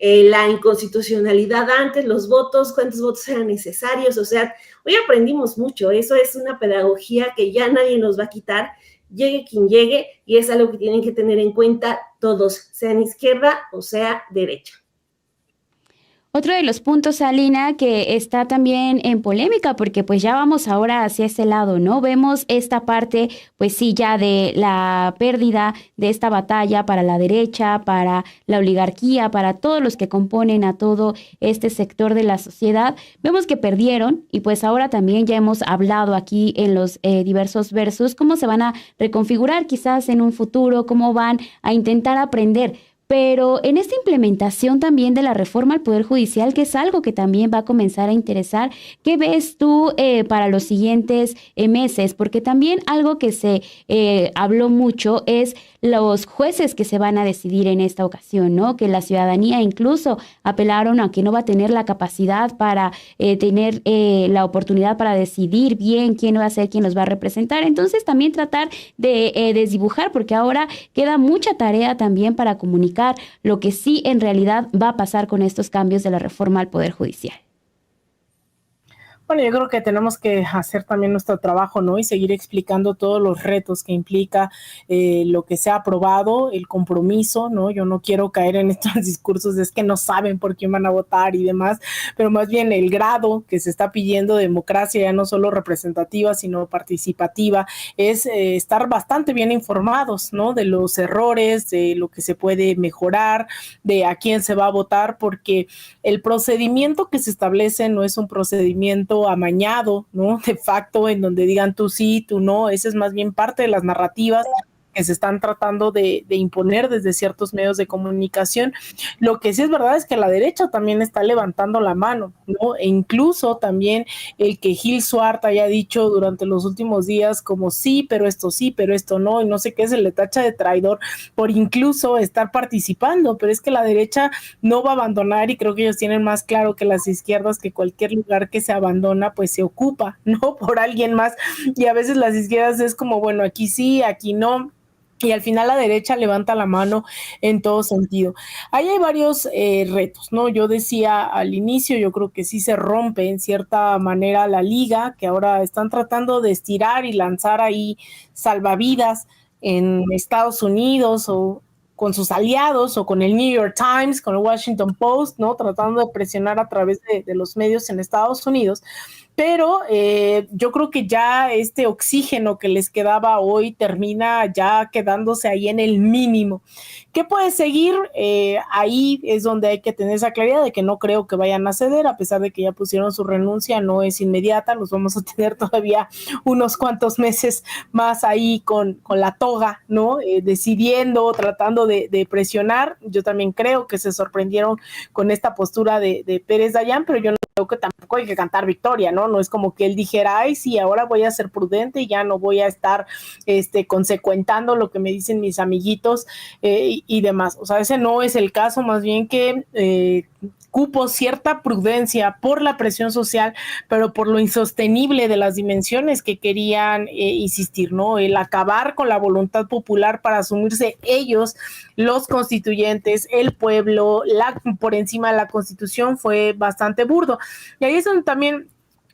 la inconstitucionalidad antes, los votos, cuántos votos eran necesarios. O sea, hoy aprendimos mucho. Eso es una pedagogía que ya nadie nos va a quitar, llegue quien llegue, y es algo que tienen que tener en cuenta todos, sean izquierda o sea derecha. Otro de los puntos, Alina, que está también en polémica, porque pues ya vamos ahora hacia ese lado, ¿no? Vemos esta parte, pues sí, ya de la pérdida de esta batalla para la derecha, para la oligarquía, para todos los que componen a todo este sector de la sociedad. Vemos que perdieron y pues ahora también ya hemos hablado aquí en los diversos versos cómo se van a reconfigurar quizás en un futuro, cómo van a intentar aprender. Pero en esta implementación también de la reforma al Poder Judicial, que es algo que también va a comenzar a interesar, ¿qué ves tú para los siguientes meses? Porque también algo que se habló mucho es los jueces que se van a decidir en esta ocasión, ¿no? Que la ciudadanía incluso apelaron a que no va a tener la capacidad para tener la oportunidad para decidir bien quién va a ser quien los va a representar. Entonces también tratar de desdibujar, porque ahora queda mucha tarea también para comunicar lo que sí en realidad va a pasar con estos cambios de la reforma al Poder Judicial. Bueno, yo creo que tenemos que hacer también nuestro trabajo, ¿no? Y seguir explicando todos los retos que implica lo que se ha aprobado, el compromiso, ¿no? Yo no quiero caer en estos discursos de es que no saben por quién van a votar y demás, pero más bien el grado que se está pidiendo de democracia, ya no solo representativa, sino participativa, es estar bastante bien informados, ¿no? De los errores, de lo que se puede mejorar, de a quién se va a votar, porque el procedimiento que se establece no es un procedimiento amañado, ¿no? De facto, en donde digan tú sí, tú no. Esa es más bien parte de las narrativas que se están tratando de imponer desde ciertos medios de comunicación. Lo que sí es verdad es que la derecha también está levantando la mano, ¿no? E incluso también el que Gil Swart haya dicho durante los últimos días como sí, pero esto no, y no sé qué, se le tacha de traidor por incluso estar participando, pero es que la derecha no va a abandonar, y creo que ellos tienen más claro que las izquierdas que cualquier lugar que se abandona pues se ocupa, ¿no? Por alguien más, y a veces las izquierdas es como, bueno, aquí sí, aquí no, y al final la derecha levanta la mano en todo sentido. Ahí hay varios retos, ¿no? Yo decía al inicio, yo creo que sí se rompe en cierta manera la liga, que ahora están tratando de estirar y lanzar ahí salvavidas en Estados Unidos o con sus aliados o con el New York Times, con el Washington Post, ¿no? Tratando de presionar a través de los medios en Estados Unidos. Pero yo creo que ya este oxígeno que les quedaba hoy termina ya quedándose ahí en el mínimo. ¿Qué puede seguir? Ahí es donde hay que tener esa claridad de que no creo que vayan a ceder, a pesar de que ya pusieron su renuncia, no es inmediata, los vamos a tener todavía unos cuantos meses más ahí con la toga, ¿no? Decidiendo, tratando de presionar. Yo también creo que se sorprendieron con esta postura de Pérez Dayán, pero yo no creo que tampoco hay que cantar victoria, ¿no? No es como que él dijera, ay, sí, ahora voy a ser prudente y ya no voy a estar consecuentando lo que me dicen mis amiguitos y demás. O sea, ese no es el caso, más bien que cupo cierta prudencia por la presión social, pero por lo insostenible de las dimensiones que querían insistir, ¿no? El acabar con la voluntad popular para asumirse ellos, los constituyentes, el pueblo, por encima de la Constitución, fue bastante burdo. Y ahí es donde también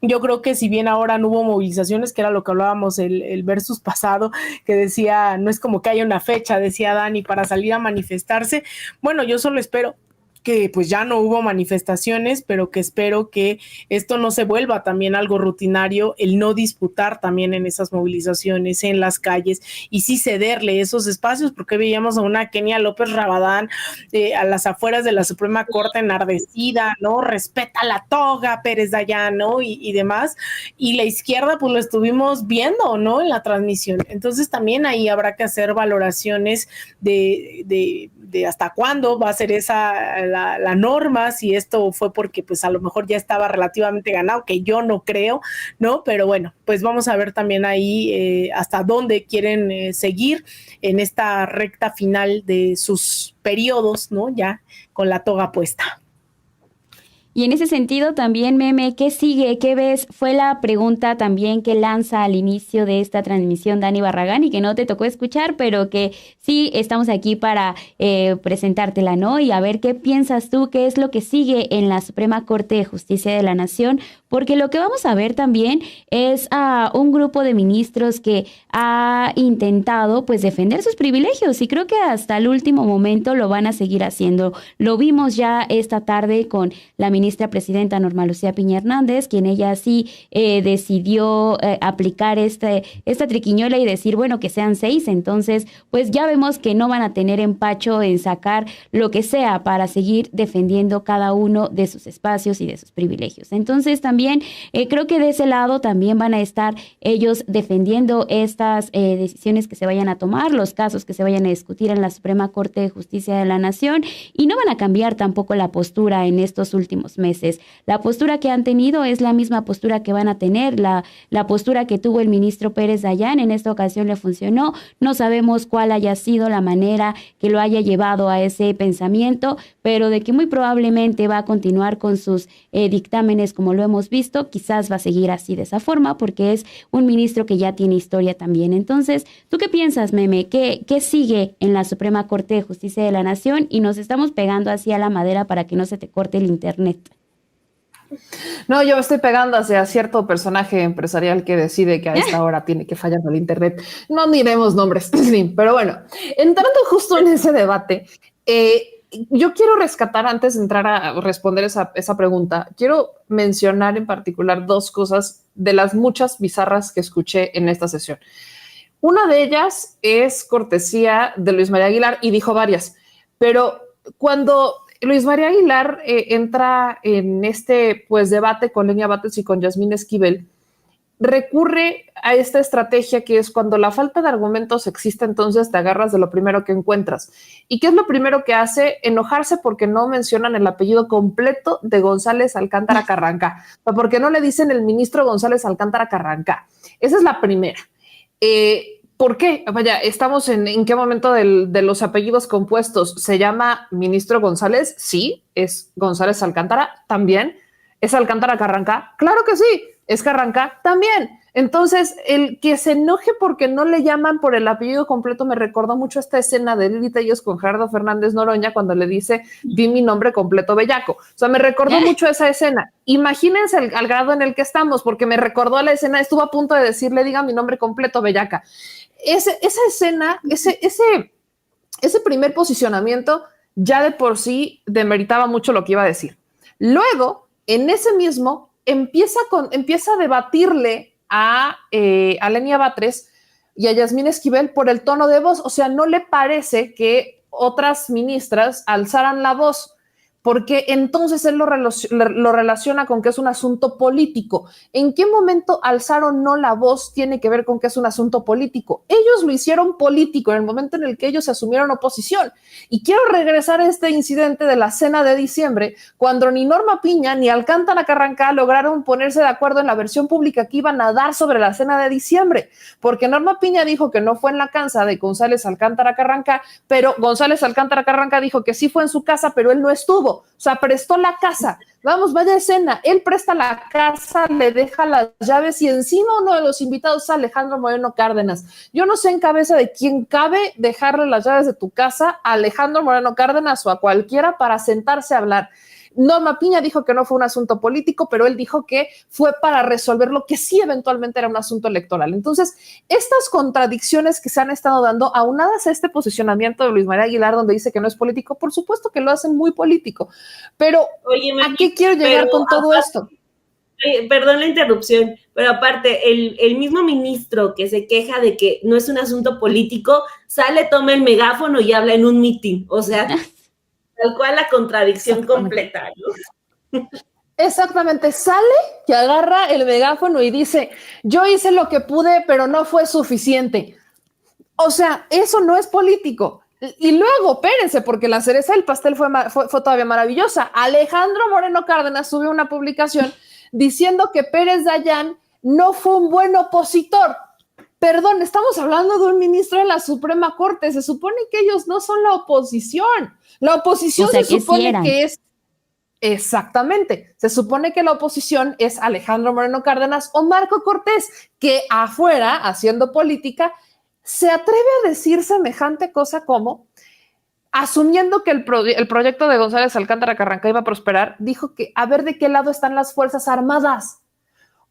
yo creo que si bien ahora no hubo movilizaciones, que era lo que hablábamos el versus pasado, que decía, no es como que haya una fecha, decía Dani, para salir a manifestarse. Bueno, yo solo espero que pues ya no hubo manifestaciones, pero que espero que esto no se vuelva también algo rutinario, el no disputar también en esas movilizaciones, en las calles, y sí cederle esos espacios, porque veíamos a una Kenia López Rabadán a las afueras de la Suprema Corte enardecida, ¿no? Respeta la toga, Pérez Dayán, ¿no? Y demás, y la izquierda pues lo estuvimos viendo, ¿no? En la transmisión. Entonces también ahí habrá que hacer valoraciones de hasta cuándo va a ser esa la norma, si esto fue porque pues a lo mejor ya estaba relativamente ganado, que yo no creo, ¿no? Pero bueno, pues vamos a ver también ahí hasta dónde quieren seguir en esta recta final de sus periodos, ¿no? Ya con la toga puesta. Y en ese sentido también, Meme, ¿qué sigue? ¿Qué ves? Fue la pregunta también que lanza al inicio de esta transmisión Dani Barragán y que no te tocó escuchar, pero que sí estamos aquí para presentártela, ¿no? Y a ver qué piensas tú, qué es lo que sigue en la Suprema Corte de Justicia de la Nación, porque lo que vamos a ver también es a un grupo de ministros que ha intentado pues defender sus privilegios y creo que hasta el último momento lo van a seguir haciendo. Lo vimos ya esta tarde con la ministra presidenta Norma Lucía Piña Hernández, quien ella sí decidió aplicar esta triquiñuela y decir, bueno, que sean 6, entonces pues ya vemos que no van a tener empacho en sacar lo que sea para seguir defendiendo cada uno de sus espacios y de sus privilegios. Entonces también creo que de ese lado también van a estar ellos defendiendo estas decisiones que se vayan a tomar, los casos que se vayan a discutir en la Suprema Corte de Justicia de la Nación y no van a cambiar tampoco la postura en estos últimos próximos meses. La postura que han tenido es la misma postura que van a tener, la postura que tuvo el ministro Pérez Dayán, en esta ocasión le funcionó, no sabemos cuál haya sido la manera que lo haya llevado a ese pensamiento, pero de que muy probablemente va a continuar con sus dictámenes como lo hemos visto, quizás va a seguir así de esa forma, porque es un ministro que ya tiene historia también. Entonces, ¿tú qué piensas, Meme? ¿Qué sigue en la Suprema Corte de Justicia de la Nación? Y nos estamos pegando así a la madera para que no se te corte el internet. No, yo me estoy pegando hacia cierto personaje empresarial que decide que a esta hora tiene que fallar el internet. No diremos nombres, pero bueno, entrando justo en ese debate, yo quiero rescatar, antes de entrar a responder esa pregunta, quiero mencionar en particular dos cosas de las muchas bizarras que escuché en esta sesión. Una de ellas es cortesía de Luis María Aguilar, y dijo varias, pero cuando Luis María Aguilar entra en este debate con Lenia Batres y con Yasmín Esquivel, recurre a esta estrategia que es cuando la falta de argumentos existe, entonces te agarras de lo primero que encuentras. ¿Y qué es lo primero que hace? Enojarse porque no mencionan el apellido completo de González Alcántara Carrancá, o porque no le dicen el ministro González Alcántara Carrancá. Esa es la primera. ¿Por qué? Vaya, estamos en qué momento de los apellidos compuestos. ¿Se llama ministro González? Sí. ¿Es González Alcántara? También. ¿Es Alcántara Carrancá? Claro que sí. ¿Es Carrancá? También. Entonces, el que se enoje porque no le llaman por el apellido completo me recordó mucho esta escena de Lili Tellez con Gerardo Fernández Noroña cuando le dice, di mi nombre completo, bellaco. O sea, me recordó mucho esa escena. Imagínense al grado en el que estamos, porque me recordó a la escena, estuvo a punto de decirle, diga mi nombre completo, bellaca. Esa escena, ese primer posicionamiento ya de por sí demeritaba mucho lo que iba a decir. Luego, en ese mismo, empieza a debatirle a Lenia Batres y a Yasmín Esquivel por el tono de voz. O sea, no le parece que otras ministras alzaran la voz, porque entonces él lo relaciona con que es un asunto político. ¿En qué momento alzar o no la voz tiene que ver con que es un asunto político? Ellos lo hicieron político en el momento en el que ellos asumieron oposición. Y quiero regresar a este incidente de la cena de diciembre, cuando ni Norma Piña ni Alcántara Carrancá lograron ponerse de acuerdo en la versión pública que iban a dar sobre la cena de diciembre, porque Norma Piña dijo que no fue en la casa de González Alcántara Carrancá, pero González Alcántara Carrancá dijo que sí fue en su casa, pero él no estuvo. O sea, prestó la casa. Vamos, vaya escena. Él presta la casa, le deja las llaves y encima uno de los invitados es Alejandro Moreno Cárdenas. Yo no sé en cabeza de quién cabe dejarle las llaves de tu casa a Alejandro Moreno Cárdenas o a cualquiera para sentarse a hablar. Norma Piña dijo que no fue un asunto político, pero él dijo que fue para resolver lo que sí eventualmente era un asunto electoral. Entonces, estas contradicciones que se han estado dando, aunadas a este posicionamiento de Luis María Aguilar, donde dice que no es político, por supuesto que lo hacen muy político. Pero, ¿a qué quiero llegar con todo esto? Perdón la interrupción, pero aparte, el mismo ministro que se queja de que no es un asunto político, sale, toma el megáfono y habla en un mitin. O sea, tal cual la contradicción completa, ¿no? Exactamente, sale y agarra el megáfono y dice, yo hice lo que pude, pero no fue suficiente. O sea, eso no es político. Y luego, espérense, porque la cereza del pastel fue todavía maravillosa. Alejandro Moreno Cárdenas subió una publicación diciendo que Pérez Dayán no fue un buen opositor. Perdón, estamos hablando de un ministro de la Suprema Corte. Se supone que ellos no son la oposición. La oposición se supone que es... Exactamente. Se supone que la oposición es Alejandro Moreno Cárdenas o Marco Cortés, que afuera, haciendo política, se atreve a decir semejante cosa como, asumiendo que el proyecto de González Alcántara Carrancá iba a prosperar, dijo que a ver de qué lado están las Fuerzas Armadas.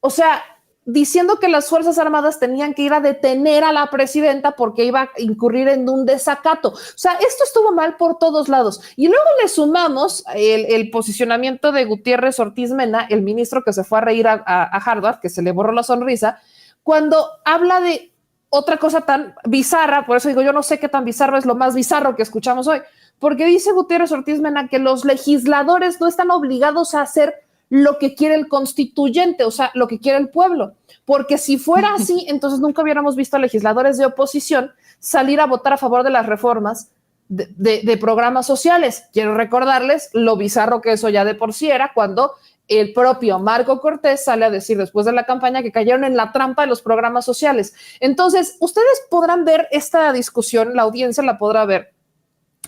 O sea, diciendo que las Fuerzas Armadas tenían que ir a detener a la presidenta porque iba a incurrir en un desacato. O sea, esto estuvo mal por todos lados. Y luego le sumamos el posicionamiento de Gutiérrez Ortiz Mena, el ministro que se fue a reír a Harvard, que se le borró la sonrisa, cuando habla de otra cosa tan bizarra. Por eso digo, yo no sé qué tan bizarro es lo más bizarro que escuchamos hoy, porque dice Gutiérrez Ortiz Mena que los legisladores no están obligados a hacer lo que quiere el constituyente, o sea, lo que quiere el pueblo, porque si fuera así, entonces nunca hubiéramos visto a legisladores de oposición salir a votar a favor de las reformas de programas sociales. Quiero recordarles lo bizarro que eso ya de por sí era cuando el propio Marco Cortés sale a decir después de la campaña que cayeron en la trampa de los programas sociales. Entonces, ustedes podrán ver esta discusión, la audiencia la podrá ver,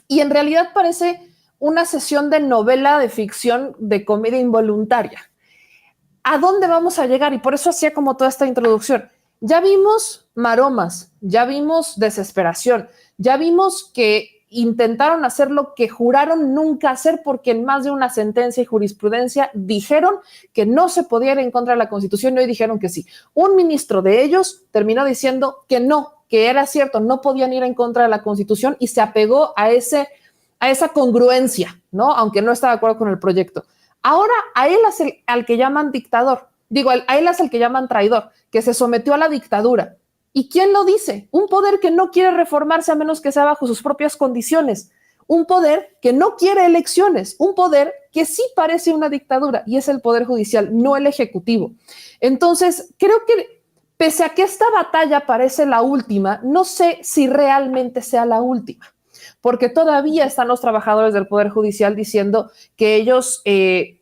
y en realidad parece una sesión de novela de ficción de comedia involuntaria. ¿A dónde vamos a llegar? Y por eso hacía como toda esta introducción. Ya vimos maromas, ya vimos desesperación, ya vimos que intentaron hacer lo que juraron nunca hacer porque en más de una sentencia y jurisprudencia dijeron que no se podía ir en contra de la Constitución y hoy dijeron que sí. Un ministro de ellos terminó diciendo que no, que era cierto, no podían ir en contra de la Constitución y se apegó a esa congruencia, ¿no? Aunque no estaba de acuerdo con el proyecto. Ahora a él es al que llaman dictador, a él es el que llaman traidor, que se sometió a la dictadura. ¿Y quién lo dice? Un poder que no quiere reformarse a menos que sea bajo sus propias condiciones. Un poder que no quiere elecciones. Un poder que sí parece una dictadura y es el Poder Judicial, no el Ejecutivo. Entonces, creo que pese a que esta batalla parece la última, no sé si realmente sea la última, porque todavía están los trabajadores del Poder Judicial diciendo que ellos,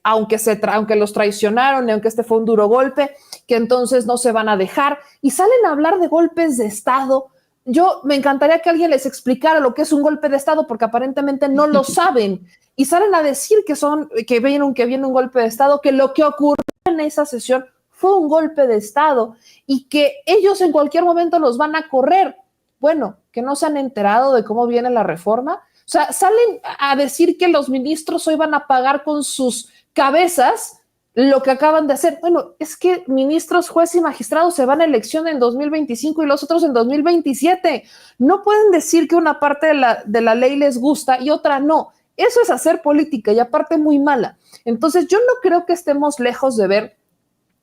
aunque los traicionaron y aunque este fue un duro golpe, que entonces no se van a dejar y salen a hablar de golpes de Estado. Yo me encantaría que alguien les explicara lo que es un golpe de Estado porque aparentemente no lo saben y salen a decir que viene un golpe de Estado, que lo que ocurrió en esa sesión fue un golpe de Estado y que ellos en cualquier momento los van a correr. Bueno, que no se han enterado de cómo viene la reforma. O sea, salen a decir que los ministros hoy van a pagar con sus cabezas lo que acaban de hacer. Bueno, es que ministros, jueces y magistrados se van a elección en 2025 y los otros en 2027. No pueden decir que una parte de la ley les gusta y otra no. Eso es hacer política y aparte muy mala. Entonces, yo no creo que estemos lejos de ver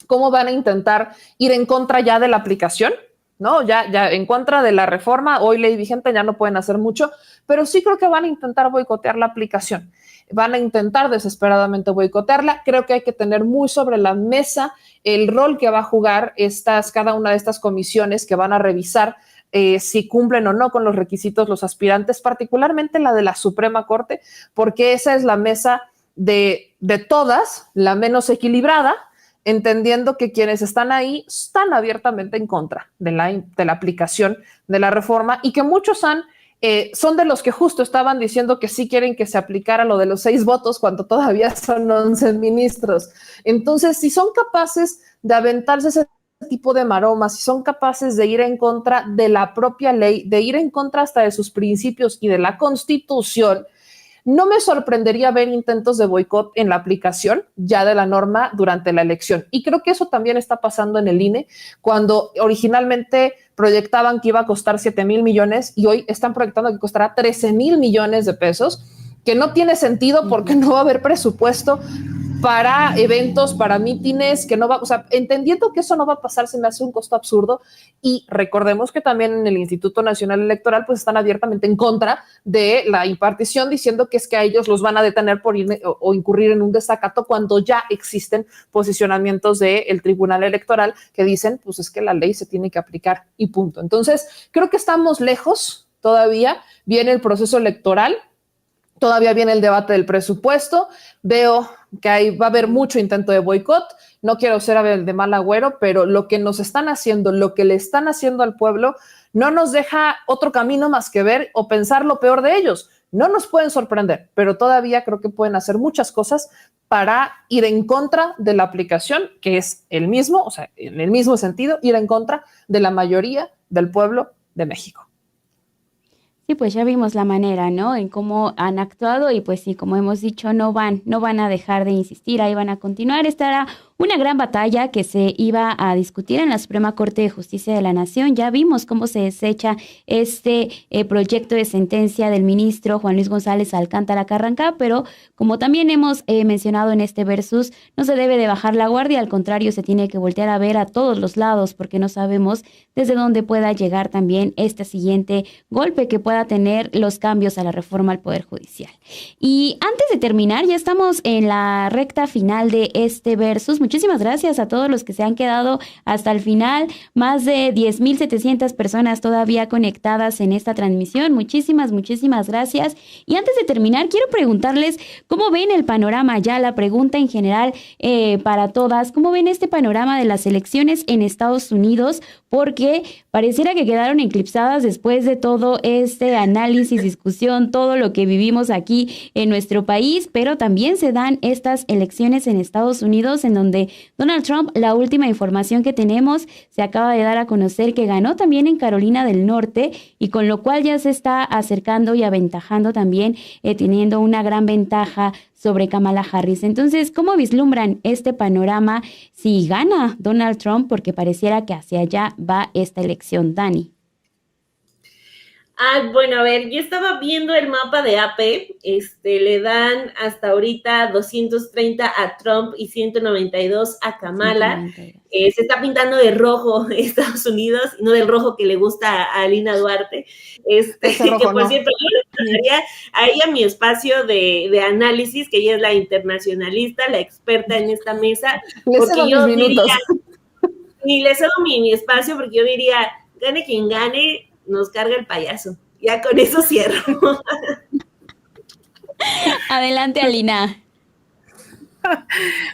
cómo van a intentar ir en contra ya de la aplicación, ¿no? Ya en contra de la reforma, hoy ley vigente, ya no pueden hacer mucho, pero sí creo que van a intentar boicotear la aplicación. Van a intentar desesperadamente boicotearla. Creo que hay que tener muy sobre la mesa el rol que va a jugar cada una de estas comisiones que van a revisar si cumplen o no con los requisitos los aspirantes, particularmente la de la Suprema Corte, porque esa es la mesa de todas, la menos equilibrada, entendiendo que quienes están ahí están abiertamente en contra de la aplicación de la reforma y que muchos son de los que justo estaban diciendo que sí quieren que se aplicara lo de los 6 votos cuando todavía son 11 ministros. Entonces, si son capaces de aventarse ese tipo de maromas, si son capaces de ir en contra de la propia ley, de ir en contra hasta de sus principios y de la Constitución, no me sorprendería ver intentos de boicot en la aplicación ya de la norma durante la elección. Y creo que eso también está pasando en el INE, cuando originalmente proyectaban que iba a costar 7,000 millones y hoy están proyectando que costará 13,000 millones de pesos, que no tiene sentido porque no va a haber presupuesto para eventos, para mítines, entendiendo que eso no va a pasar, se me hace un costo absurdo. Y recordemos que también en el Instituto Nacional Electoral pues están abiertamente en contra de la impartición, diciendo que es que a ellos los van a detener por ir o incurrir en un desacato cuando ya existen posicionamientos del Tribunal Electoral que dicen pues es que la ley se tiene que aplicar y punto. Entonces creo que estamos lejos todavía, viene el proceso electoral, todavía viene el debate del presupuesto, veo que ahí va a haber mucho intento de boicot, no quiero ser el de mal agüero, pero lo que nos están haciendo, lo que le están haciendo al pueblo, no nos deja otro camino más que ver o pensar lo peor de ellos. No nos pueden sorprender, pero todavía creo que pueden hacer muchas cosas para ir en contra de la aplicación, que es el mismo, o sea, en el mismo sentido, ir en contra de la mayoría del pueblo de México. Sí, pues ya vimos la manera, ¿no? En cómo han actuado y pues sí, como hemos dicho, no van a dejar de insistir, ahí van a continuar. Esta era una gran batalla que se iba a discutir en la Suprema Corte de Justicia de la Nación. Ya vimos cómo se desecha este proyecto de sentencia del ministro Juan Luis González Alcántara Carranca, pero como también hemos mencionado en este versus, no se debe de bajar la guardia, al contrario, se tiene que voltear a ver a todos los lados porque no sabemos desde dónde pueda llegar también este siguiente golpe que pueda pueda tener los cambios a la reforma al Poder Judicial. Y antes de terminar, ya estamos en la recta final de este Versus. Muchísimas gracias a todos los que se han quedado hasta el final. Más de 10,700 personas todavía conectadas en esta transmisión. Muchísimas gracias. Y antes de terminar, quiero preguntarles cómo ven el panorama, ya la pregunta en general para todas. ¿Cómo ven este panorama de las elecciones en Estados Unidos? Porque pareciera que quedaron eclipsadas después de todo este análisis, discusión, todo lo que vivimos aquí en nuestro país, pero también se dan estas elecciones en Estados Unidos en donde Donald Trump, la última información que tenemos, se acaba de dar a conocer que ganó también en Carolina del Norte y con lo cual ya se está acercando y aventajando también, teniendo una gran ventaja sobre Kamala Harris. Entonces, ¿cómo vislumbran este panorama si gana Donald Trump? Porque pareciera que hacia allá va esta elección, Dani. Bueno, a ver, yo estaba viendo el mapa de AP, le dan hasta ahorita 230 a Trump y 192 a Kamala. 192. Se está pintando de rojo Estados Unidos, no del rojo que le gusta a Alina Duarte. Rojo, que por cierto, yo le daría a ella mi espacio de análisis, que ella es la internacionalista, la experta en esta mesa. Porque yo diría, ni le cedo mi espacio, porque yo diría, gane quien gane, nos carga el payaso. Ya con eso cierro. Adelante, Alina.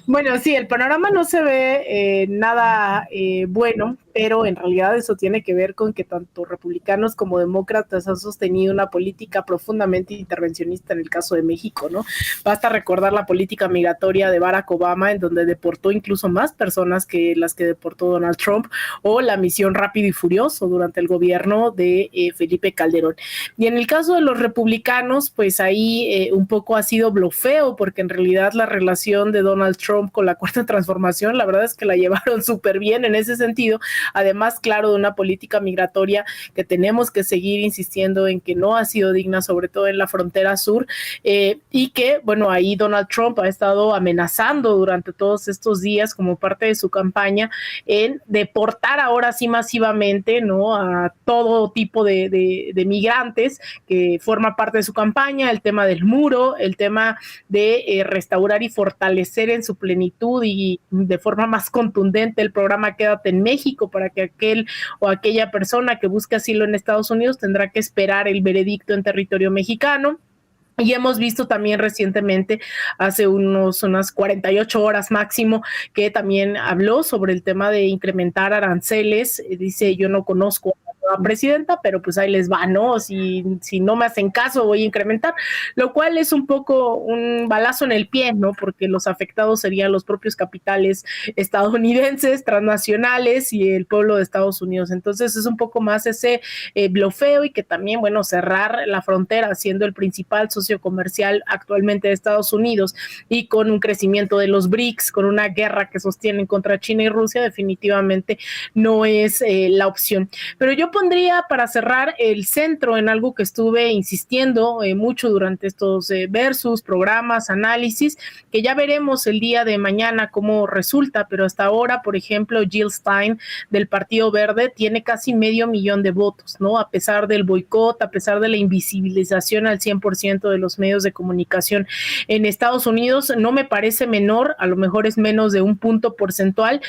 Bueno, sí, el panorama no se ve nada bueno, pero en realidad eso tiene que ver con que tanto republicanos como demócratas han sostenido una política profundamente intervencionista en el caso de México, ¿no? Basta recordar la política migratoria de Barack Obama, en donde deportó incluso más personas que las que deportó Donald Trump, o la misión Rápido y Furioso durante el gobierno de Felipe Calderón. Y en el caso de los republicanos, pues ahí un poco ha sido blofeo, porque en realidad la relación de Donald Trump con la Cuarta Transformación, la verdad es que la llevaron súper bien en ese sentido, además, claro, de una política migratoria que tenemos que seguir insistiendo en que no ha sido digna, sobre todo en la frontera sur, y que, bueno, ahí Donald Trump ha estado amenazando durante todos estos días como parte de su campaña en deportar ahora sí masivamente, ¿no?, a todo tipo de migrantes, que forma parte de su campaña, el tema del muro, el tema de restaurar y fortalecer en su plenitud y de forma más contundente el programa Quédate en México, para que aquel o aquella persona que busque asilo en Estados Unidos tendrá que esperar el veredicto en territorio mexicano. Y hemos visto también recientemente, hace unas 48 horas máximo, que también habló sobre el tema de incrementar aranceles. Dice, yo no conozco a la presidenta, pero pues ahí les va, ¿no? Si no me hacen caso, voy a incrementar, lo cual es un poco un balazo en el pie, ¿no? Porque los afectados serían los propios capitales estadounidenses, transnacionales y el pueblo de Estados Unidos. Entonces es un poco más ese blofeo, y que también, bueno, cerrar la frontera siendo el principal socio comercial actualmente de Estados Unidos, y con un crecimiento de los BRICS, con una guerra que sostienen contra China y Rusia, definitivamente no es la opción. Pero yo pondría, para cerrar, el centro en algo que estuve insistiendo mucho durante estos versus, programas, análisis, que ya veremos el día de mañana cómo resulta, pero hasta ahora, por ejemplo, Jill Stein del Partido Verde tiene casi 500,000 de votos, ¿no? A pesar del boicot, a pesar de la invisibilización al 100% de los medios de comunicación en Estados Unidos, no me parece menor, a lo mejor es menos de un punto porcentual,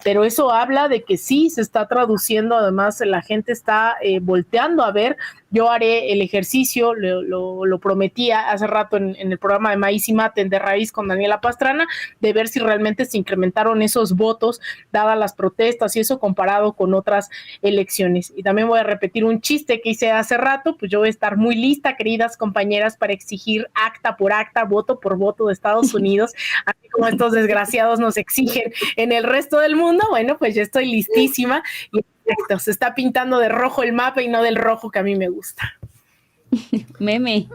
pero eso habla de que sí se está traduciendo, además la gente está volteando a ver. Yo haré el ejercicio, lo prometía hace rato en el programa de Maíz y Mate de Raíz con Daniela Pastrana, de ver si realmente se incrementaron esos votos, dadas las protestas y eso comparado con otras elecciones. Y también voy a repetir un chiste que hice hace rato, pues yo voy a estar muy lista, queridas compañeras, para exigir acta por acta, voto por voto de Estados Unidos, así como estos desgraciados nos exigen en el resto del mundo. Bueno, pues yo estoy listísima y perfecto, se está pintando de rojo el mapa y no del rojo que a mí me gusta. Meme.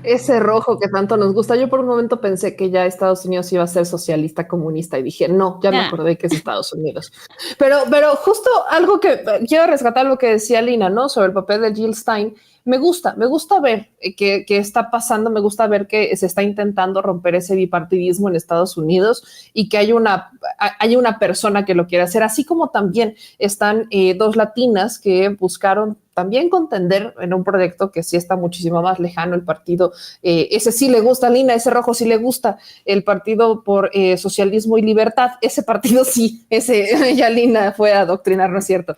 Ese rojo que tanto nos gusta. Yo por un momento pensé que ya Estados Unidos iba a ser socialista comunista y dije, no, ya me acordé que es Estados Unidos. Pero justo algo que quiero rescatar, lo que decía Lina, ¿no? Sobre el papel de Jill Stein, me gusta ver que está pasando, me gusta ver que se está intentando romper ese bipartidismo en Estados Unidos y que hay una persona que lo quiere hacer, así como también están dos latinas que buscaron también contender en un proyecto que sí está muchísimo más lejano, el partido, ese sí le gusta, Lina, ese rojo sí le gusta, el Partido por Socialismo y Libertad, ese partido sí, ese ya Lina fue a adoctrinar, ¿no es cierto?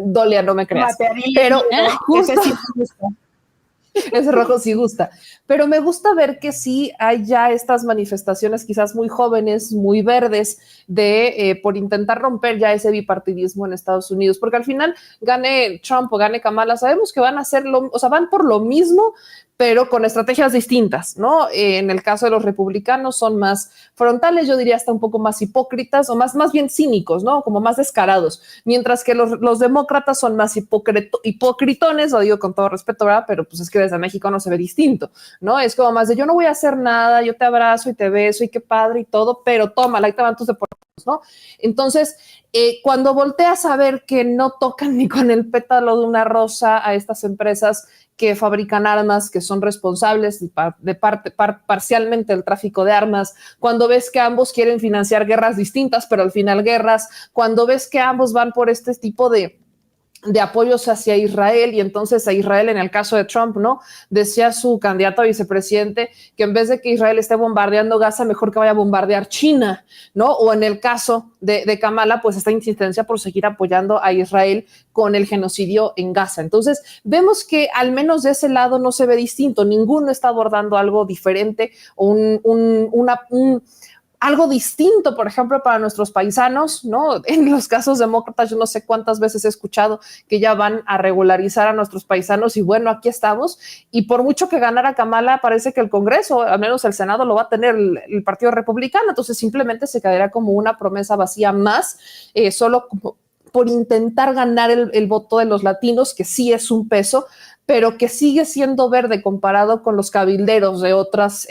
Dolia, no me creas. Pero justo, ese sí me gusta. Ese rojo sí gusta, pero me gusta ver que sí hay ya estas manifestaciones quizás muy jóvenes, muy verdes, por intentar romper ya ese bipartidismo en Estados Unidos, porque al final gane Trump o gane Kamala, sabemos que van a hacerlo, o sea, van por lo mismo, pero con estrategias distintas, ¿no? En el caso de los republicanos son más frontales, yo diría hasta un poco más hipócritas o más bien cínicos, ¿no? Como más descarados, mientras que los demócratas son más hipocritones, lo digo con todo respeto, ¿verdad? Pero pues es que desde México no se ve distinto, ¿no? Es como más de yo no voy a hacer nada, yo te abrazo y te beso y qué padre y todo, pero tómala, ahí te van tus deportes, ¿no? Entonces, cuando volteas a ver que no tocan ni con el pétalo de una rosa a estas empresas que fabrican armas, que son responsables parcialmente del tráfico de armas, cuando ves que ambos quieren financiar guerras distintas, pero al final guerras, cuando ves que ambos van por este tipo de apoyos hacia Israel, y entonces a Israel, en el caso de Trump, ¿no? Decía su candidato a vicepresidente que en vez de que Israel esté bombardeando Gaza, mejor que vaya a bombardear China, ¿no? O en el caso de Kamala, pues esta insistencia por seguir apoyando a Israel con el genocidio en Gaza. Entonces, vemos que al menos de ese lado no se ve distinto, ninguno está abordando algo diferente o algo distinto, por ejemplo, para nuestros paisanos, ¿no? En los casos demócratas, yo no sé cuántas veces he escuchado que ya van a regularizar a nuestros paisanos y bueno, aquí estamos. Y por mucho que ganara Kamala, parece que el Congreso, al menos el Senado, lo va a tener el Partido Republicano. Entonces simplemente se quedará como una promesa vacía más, solo como por intentar ganar el voto de los latinos, que sí es un peso, pero que sigue siendo verde comparado con los cabilderos de otros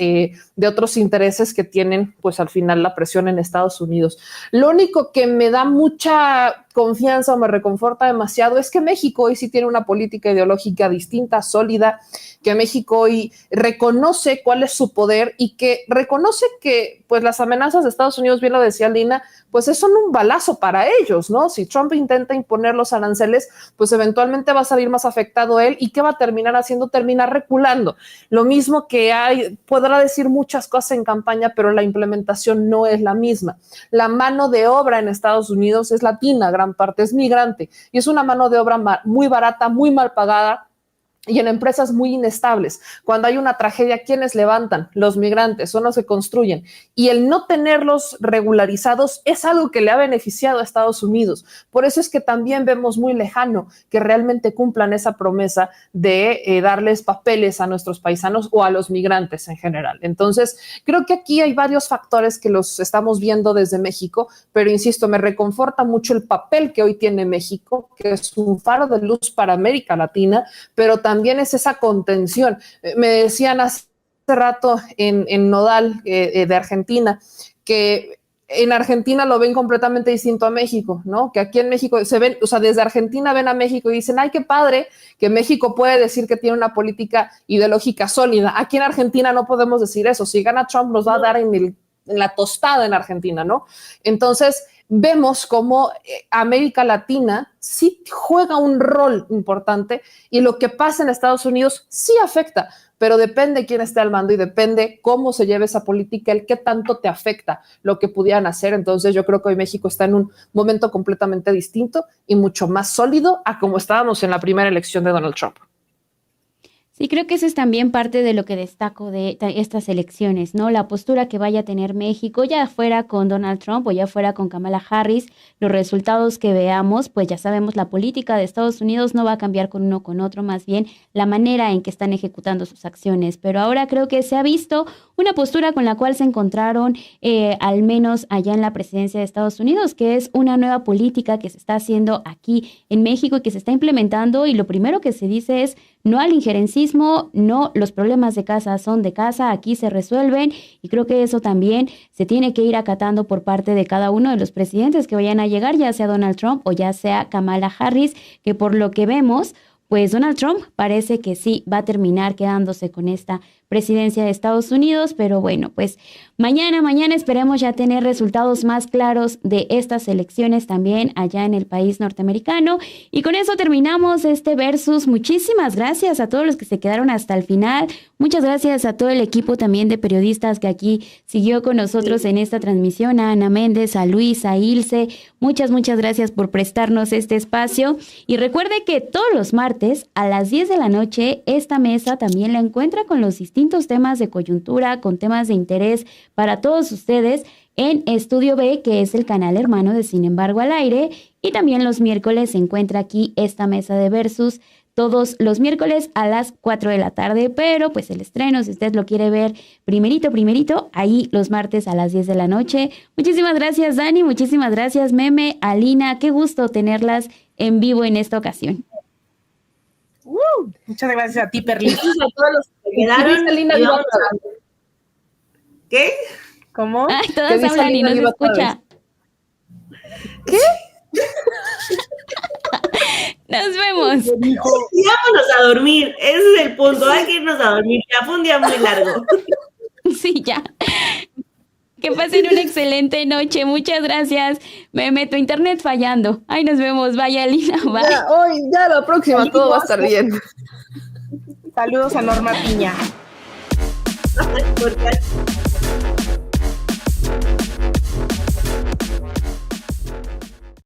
intereses que tienen, pues al final la presión en Estados Unidos. Lo único que me da mucha confianza o me reconforta demasiado es que México hoy sí tiene una política ideológica distinta, sólida, que México hoy reconoce cuál es su poder y que reconoce que pues las amenazas de Estados Unidos, bien lo decía Lina, pues son un balazo para ellos, ¿no? Si Trump intenta imponer los aranceles, pues eventualmente va a salir más afectado él y ¿qué va a terminar haciendo? Terminar reculando. Lo mismo que podrá decir muchas cosas en campaña, pero la implementación no es la misma. La mano de obra en Estados Unidos es latina, gran parte es migrante y es una mano de obra muy barata, muy mal pagada, y en empresas muy inestables. Cuando hay una tragedia, ¿quiénes levantan? Los migrantes, son los que construyen. Y el no tenerlos regularizados es algo que le ha beneficiado a Estados Unidos. Por eso es que también vemos muy lejano que realmente cumplan esa promesa de darles papeles a nuestros paisanos o a los migrantes en general. Entonces, creo que aquí hay varios factores que los estamos viendo desde México, pero insisto, me reconforta mucho el papel que hoy tiene México, que es un faro de luz para América Latina, pero también es esa contención. Me decían hace rato en Nodal de Argentina que en Argentina lo ven completamente distinto a México, ¿no? Que aquí en México se ven, o sea, desde Argentina ven a México y dicen, ay, qué padre que México puede decir que tiene una política ideológica sólida. Aquí en Argentina no podemos decir eso. Si gana Trump nos va a dar en la tostada en Argentina, ¿no? Entonces, vemos cómo América Latina sí juega un rol importante y lo que pasa en Estados Unidos sí afecta, pero depende quién esté al mando y depende cómo se lleve esa política, el qué tanto te afecta lo que pudieran hacer. Entonces yo creo que hoy México está en un momento completamente distinto y mucho más sólido a como estábamos en la primera elección de Donald Trump. Sí, creo que eso es también parte de lo que destaco de estas elecciones, ¿no? La postura que vaya a tener México, ya fuera con Donald Trump o ya fuera con Kamala Harris, los resultados que veamos, pues ya sabemos, la política de Estados Unidos no va a cambiar con uno o con otro, más bien la manera en que están ejecutando sus acciones. Pero ahora creo que se ha visto una postura con la cual se encontraron, al menos allá en la presidencia de Estados Unidos, que es una nueva política que se está haciendo aquí en México y que se está implementando, y lo primero que se dice es no al injerencismo, no, los problemas de casa son de casa, aquí se resuelven, y creo que eso también se tiene que ir acatando por parte de cada uno de los presidentes que vayan a llegar, ya sea Donald Trump o ya sea Kamala Harris, que por lo que vemos, pues Donald Trump parece que sí va a terminar quedándose con esta presidencia de Estados Unidos, pero bueno, pues mañana esperemos ya tener resultados más claros de estas elecciones también allá en el país norteamericano. Y con eso terminamos este versus. Muchísimas gracias a todos los que se quedaron hasta el final. Muchas gracias a todo el equipo también de periodistas que aquí siguió con nosotros en esta transmisión, a Ana Méndez, a Luis, a Ilse. Muchas gracias por prestarnos este espacio. Y recuerde que todos los martes a las 10 de la noche esta mesa también la encuentra con los distintos temas de coyuntura, con temas de interés para todos ustedes en Estudio B, que es el canal hermano de Sin embargo al aire. Y también los miércoles se encuentra aquí esta mesa de versus, todos los miércoles a las 4 de la tarde, pero pues el estreno, si usted lo quiere ver primerito, ahí los martes a las 10 de la noche. Muchísimas gracias, Dani, muchísimas gracias, Meme, Alina, qué gusto tenerlas en vivo en esta ocasión. Muchas gracias a ti, Perli. Gracias a todos los que quedaron. Alina, ¿Qué? ¿Cómo? Ay, todas hablan y no se escucha. ¿Qué? Nos vemos. Y vámonos a dormir, ese es el punto, hay que irnos a dormir, ya fue un día muy largo. Sí, ya. Que pasen una excelente noche, muchas gracias. Me tu internet fallando. Ay, nos vemos, vaya Lina, bye. Ya la próxima saludos, todo va a estar bien. Saludos a Norma Piña. Porque